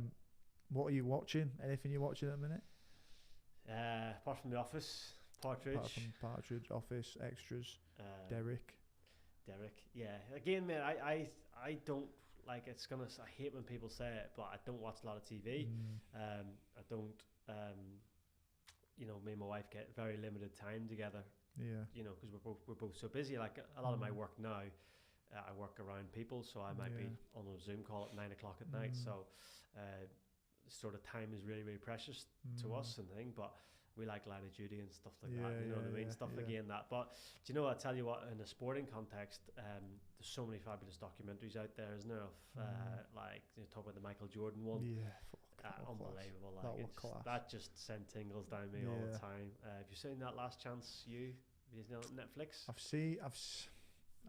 What are you watching? Anything you're watching at the minute? Apart from The Office, Partridge, Office, Extras, Derek. Yeah. Again, man, I don't like. I hate when people say it, but I don't watch a lot of TV. I don't. You know, me and my wife get very limited time together. Yeah. You know, because we're both so busy. Like a lot of my work now, I work around people, so I might be on a Zoom call at 9 o'clock at night. So, sort of time is really, really precious to us and thing. But we like line of duty and stuff like that. You know what I mean? Stuff yeah. again that. But do you know what? I tell you what, in a sporting context, there's so many fabulous documentaries out there, isn't there? Of like you talk about the Michael Jordan one. Yeah, unbelievable. That Like was class. that just sent tingles down me all the time. Have you seen that Last Chance You? Is it on Netflix?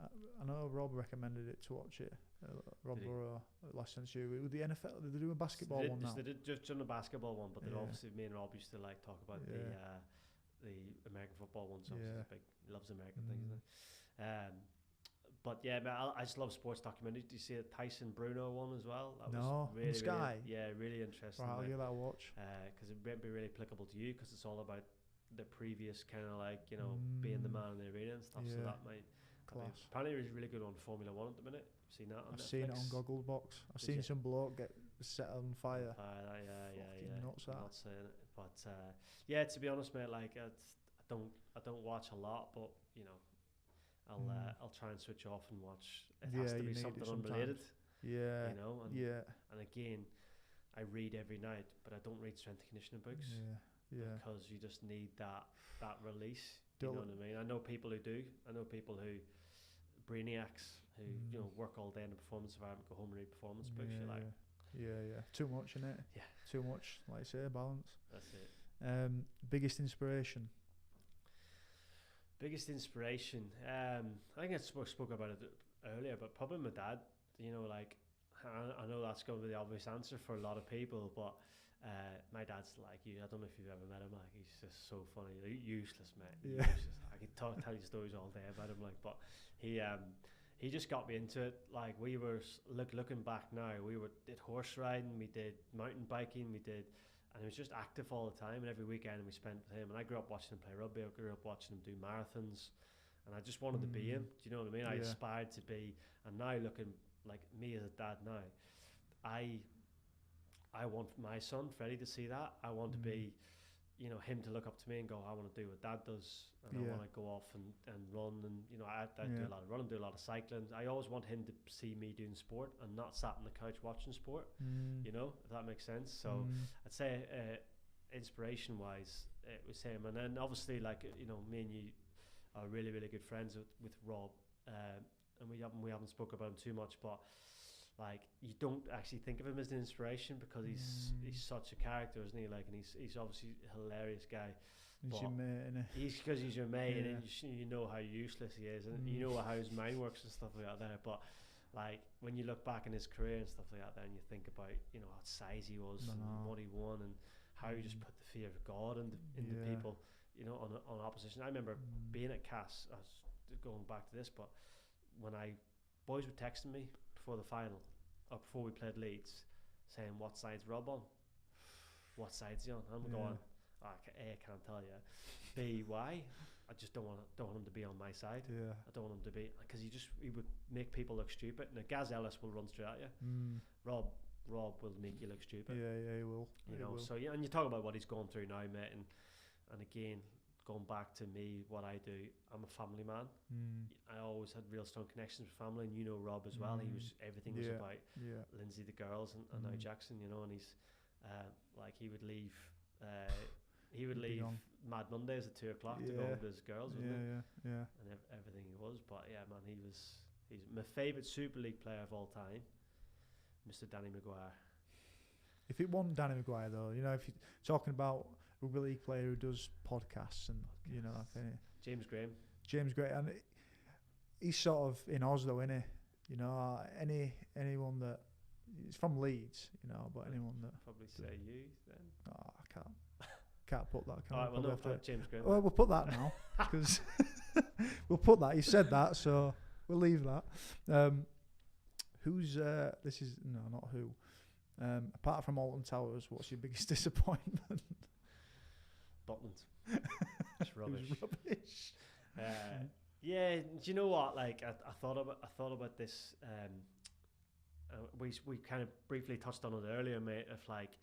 I know Rob recommended it to watch it. Rob Burrow, Last Chance You. With the NFL, they do a basketball one now. They did just done a basketball one, but then Yeah. obviously me and Rob used to like talk about the American football one. So obviously he loves American things. Isn't it? But yeah, man, I just love sports documentaries. Do you see the Tyson Bruno one as well? That was really, Sky. really interesting. Right, I'll give that a watch. Because it might be really applicable to you, because it's all about the previous kind of like, you know, being the man in the arena and stuff. So that might. Class. Apparently, it's really good on Formula One at the minute. Seen that on I've Netflix? seen it on Gogglebox. I've seen some bloke get set on fire. Yeah. Nuts, I'm not saying it, but yeah. To be honest, mate, like I don't watch a lot, but you know, I'll try and switch off and watch. It has to be something unrelated. Yeah. You know. And again, I read every night, but I don't read strength and conditioning books. Yeah. Because you just need that release. You know what I mean? I know people who do. I know people who brainiacs who you know work all day in the performance environment, go home and read performance books. You're like, too much, innit? Yeah, too much. Like I say, balance. That's it. Biggest inspiration. I think I spoke about it earlier, but probably my dad. You know, like I know that's going to be the obvious answer for a lot of people, but. My dad's like you. I don't know if you've ever met him. Like he's just so funny. Useless, mate. Yeah. Useless. I could tell you stories all day about him. Like, but he just got me into it. Like we were looking back now, we did horse riding, we did mountain biking, and he was just active all the time. And every weekend we spent with him. And I grew up watching him play rugby. I grew up watching him do marathons, and I just wanted to be him. Do you know what I mean? I aspired to be. And now looking like me as a dad now, I want my son Freddie to see that. I want to be, you know, him to look up to me and go, I want to do what dad does, and I want to go off and run, and you know, I do a lot of running, do a lot of cycling. I always want him to see me doing sport and not sat on the couch watching sport. You know, if that makes sense. So I'd say inspiration wise, it was him, and then obviously like you know, me and you are really really good friends with Rob, and we haven't spoken about him too much, but. Like you don't actually think of him as an inspiration because he's such a character, isn't he? Like, and he's obviously a hilarious guy. He's your mate, innit? He's your mate, and you know how useless he is, and you know how his mind works and stuff like that. There, but like when you look back in his career and stuff like that, there, and you think about you know how size he was and what he won, and how he just put the fear of God into people, you know, on opposition. I remember being at Cass. I was going back to this, but when boys were texting me before the final, or before we played Leeds, saying what side's Rob on, what side's he on. I'm going, A, I can't tell you. B, why? I just don't want him to be on my side. I don't want him to be, because he would make people look stupid. Now Gaz Ellis will run straight at you. Rob will make you look stupid. Yeah, he will. You know, so yeah, and you talk about what he's going through now, mate, and again, going back to me, what I do, I'm a family man. I always had real strong connections with family, and you know Rob as well. Everything was about Lindsay, the girls, and now Jackson. You know, and he's like he would leave Mad Mondays at 2:00 to go with his girls, wasn't it? And everything he was. But yeah, man, he's my favourite Super League player of all time, Mr. Danny Maguire. If it wasn't Danny Maguire though, you know, if you're talking about rugby league player who does podcasts and you know, James Graham, and he's sort of in Oz though, isn't he? You know, anyone that he's from Leeds, you know, but anyone that probably say you then. Oh, I can't put that. All right, well, no, put James Graham. Well, we'll put that now because we'll put that. You said that, so we'll leave that. Who's this is no, not who. Apart from Alton Towers, what's your biggest disappointment? Botland. It's rubbish. Yeah, do you know what? Like I thought about this. We kind of briefly touched on it earlier, mate. Of like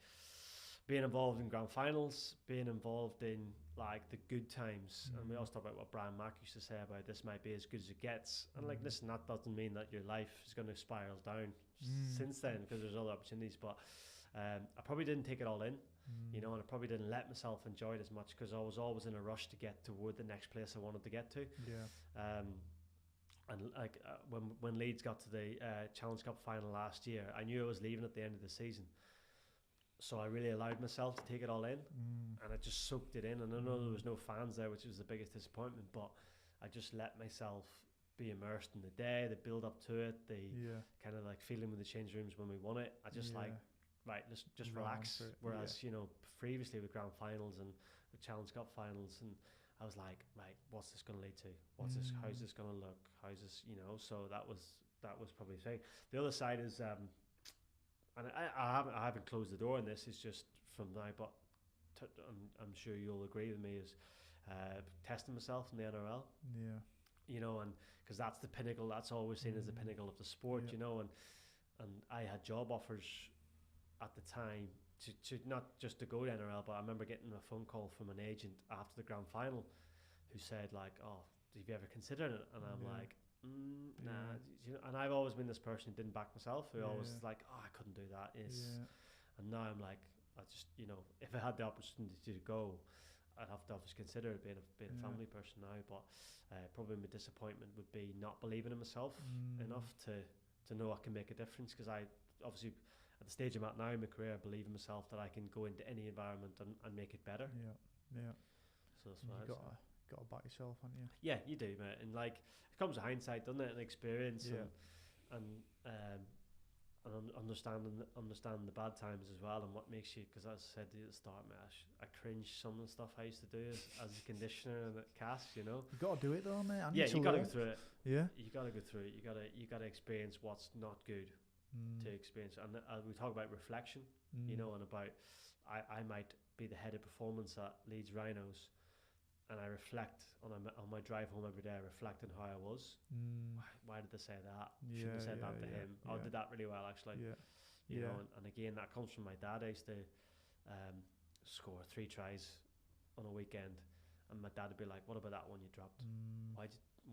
being involved in grand finals, being involved in like the good times, and we also talk about what Brian Mack used to say about this might be as good as it gets. And like, listen, that doesn't mean that your life is going to spiral down since then, because there's other opportunities. But I probably didn't take it all in. you know, and I probably didn't let myself enjoy it as much because I was always in a rush to get toward the next place I wanted to get to. And like when Leeds got to the Challenge Cup final last year, I knew I was leaving at the end of the season. So I really allowed myself to take it all in, and I just soaked it in. And I know there was no fans there, which was the biggest disappointment, but I just let myself be immersed in the day, the build up to it, the kind of like feeling with the change rooms when we won it. I just like, right, let's just relax. Whereas, you know, previously with grand finals and the Challenge Cup finals, and I was like, right, what's this going to lead to? What's this? How's this going to look? How's this? You know, so that was probably the thing. The other side is, and I haven't closed the door on this. It's just from now, but I'm sure you'll agree with me. Is testing myself in the NRL. Yeah. You know, and because that's the pinnacle. That's always seen as the pinnacle of the sport. You know, and I had job offers at the time to not just to go to NRL, but I remember getting a phone call from an agent after the grand final who said like, "Oh, have you ever considered it?" And I'm like, nah. You know, and I've always been this person who didn't back myself, who always like, "Oh, I couldn't do that." And now I'm like, I just, you know, if I had the opportunity to go, I'd have to obviously consider it being a family person now, but probably my disappointment would be not believing in myself enough to know I can make a difference, because I obviously at the stage I'm at now in my career, I believe in myself that I can go into any environment and make it better. So that's why you got to back yourself, haven't you? Yeah, you do, mate. And like, it comes with hindsight, doesn't it, and experience, and understanding the bad times as well, and what makes you, because as I said at the start, mate, I cringe some of the stuff I used to do as a conditioner and at CAS, you know. You got to do it though, mate. You got to go through it. You got to go through it. You got to experience what's not good to experience. And we talk about reflection, you know, and about I might be the head of performance at Leeds Rhinos, and I reflect on my drive home every day. I reflect on how I was. Why did they say that? Shouldn't have said that to him. I did that really well, actually. You know, and again, that comes from my dad. I used to score 3 tries on a weekend, and my dad would be like, "What about that one you dropped?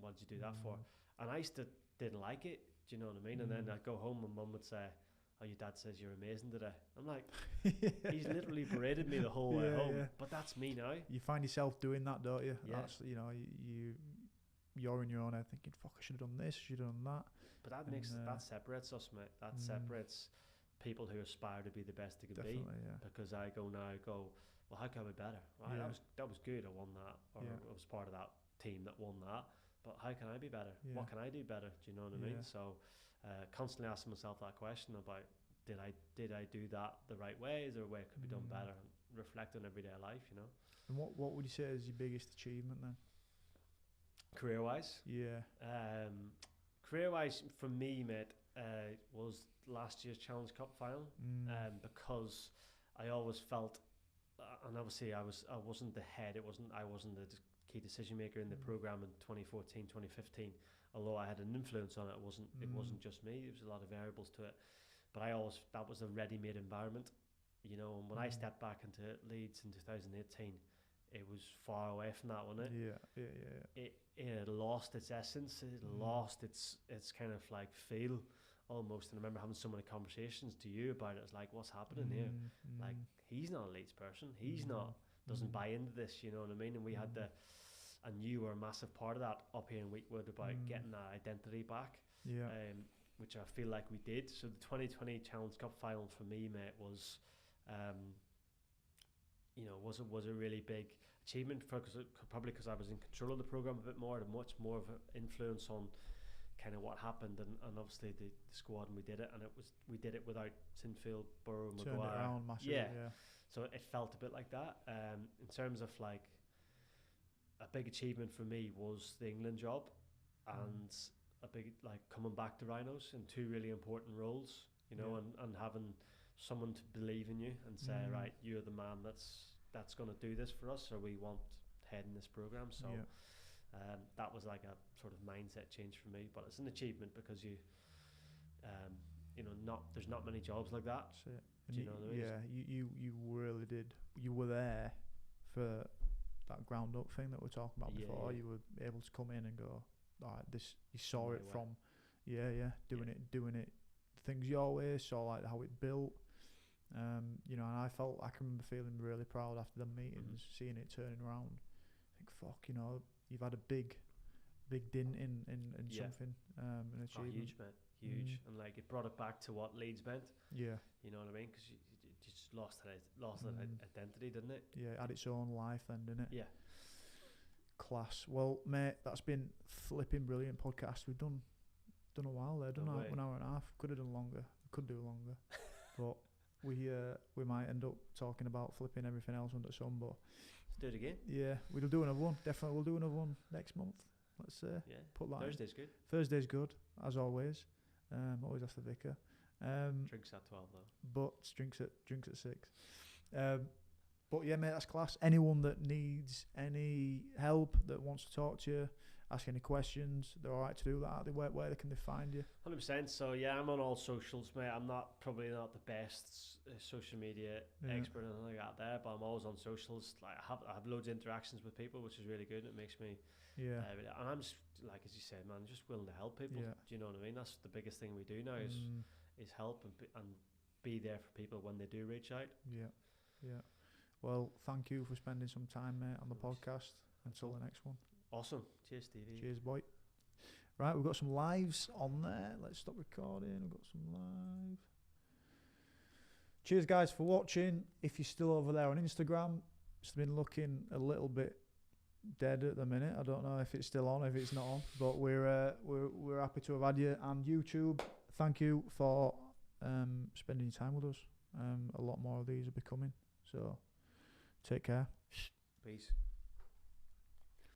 What did you do that for?" And I used to didn't like it. Do you know what I mean? And then I'd go home and Mum would say, "Oh, your dad says you're amazing today." I'm like, he's literally berated me the whole way home. But that's me now. You find yourself doing that, don't you? That's, you know, you're in your own head thinking, "Fuck, I should have done this, I should have done that." But that that separates us, mate. That separates people who aspire to be the best they can be. Because I go, well, how can I be better? Right, that was good. I won that, or I was part of that team that won that. But how can I be better? What can I do better? Do you know what I mean? So constantly asking myself that question about, did I do that the right way? Is there a way it could be done better? And reflect on everyday life, you know. And what would you say is your biggest achievement then? Career-wise? Career-wise, for me, mate, was last year's Challenge Cup final. Because I always felt, and obviously I wasn't the head. I wasn't the key decision maker in the program in 2014, 2015. Although I had an influence on it, it wasn't just me. There was a lot of variables to it. But that was a ready-made environment, you know. And when I stepped back into Leeds in 2018, it was far away from that, wasn't it? It had lost its essence. It lost its kind of like feel almost. And I remember having so many conversations to you about it. It was like, what's happening here? Like, he's not a Leeds person. He's doesn't buy into this, you know what I mean? And we had and you were a massive part of that up here in Wheatwood about getting that identity back. Which I feel like we did. So the 2020 Challenge Cup final for me, mate, was, was a really big achievement, probably because I was in control of the program a bit more, had much more of an influence on kind of what happened, and obviously the squad, and we did it, and we did it without Sinfield, Burrow, Maguire. Turned it around massively, So it felt a bit like that. In terms of like a big achievement for me was the England job, and a big, like, coming back to Rhinos in 2 really important roles, you know, and having someone to believe in you and say, right, you're the man that's going to do this for us, or we want head in this program. So that was like a sort of mindset change for me. But it's an achievement because there's not many jobs like that. Do you know what I mean? Yeah, you really did. You were there for that ground up thing that we were talking about before. You were able to come in and go, this, you saw it from doing it things your way, saw like how it built, You know, and I can remember feeling really proud after the meetings, seeing it turning around. I think, fuck, you know, you've had a big dint in something, an achievement. Huge, man, huge, and like it brought it back to what Leeds meant. Yeah, you know what I mean, because you just lost that identity, didn't it? Yeah, it had its own life then, didn't it? Yeah. Class. Well, mate, that's been flipping brilliant podcast. We've done a while there, done an hour and a half. Could have done longer. Could do longer, but we might end up talking about flipping everything else under some. But let's do it again. Yeah, we'll do another one. Definitely, we'll do another one next month. Let's yeah. Put that. Thursday's good. Thursday's good as always. Always ask the vicar. Drinks at 12 though. But drinks at 6. But yeah, mate, that's class. Anyone that needs any help, that wants to talk to you, ask any questions, they're alright to do that. Where can they find you? 100%. So yeah, I'm on all socials, mate. I'm probably not the best social media expert or anything like that there, but I'm always on socials. Like I have loads of interactions with people, which is really good. It makes me and I'm just, like as you said, man, just willing to help people. Do you know what I mean? That's the biggest thing we do now is help and be there for people when they do reach out. Yeah. Well, thank you for spending some time, mate, on the podcast. Until the next one. Awesome. Cheers, Stevie. Cheers, boy. Right, we've got some lives on there. Let's stop recording. We've got some live. Cheers, guys, for watching. If you're still over there on Instagram, it's been looking a little bit dead at the minute. I don't know if it's still on, if it's not on, but we're happy to have had you. And YouTube, thank you for spending your time with us. A lot more of these will be coming. So, take care. Peace.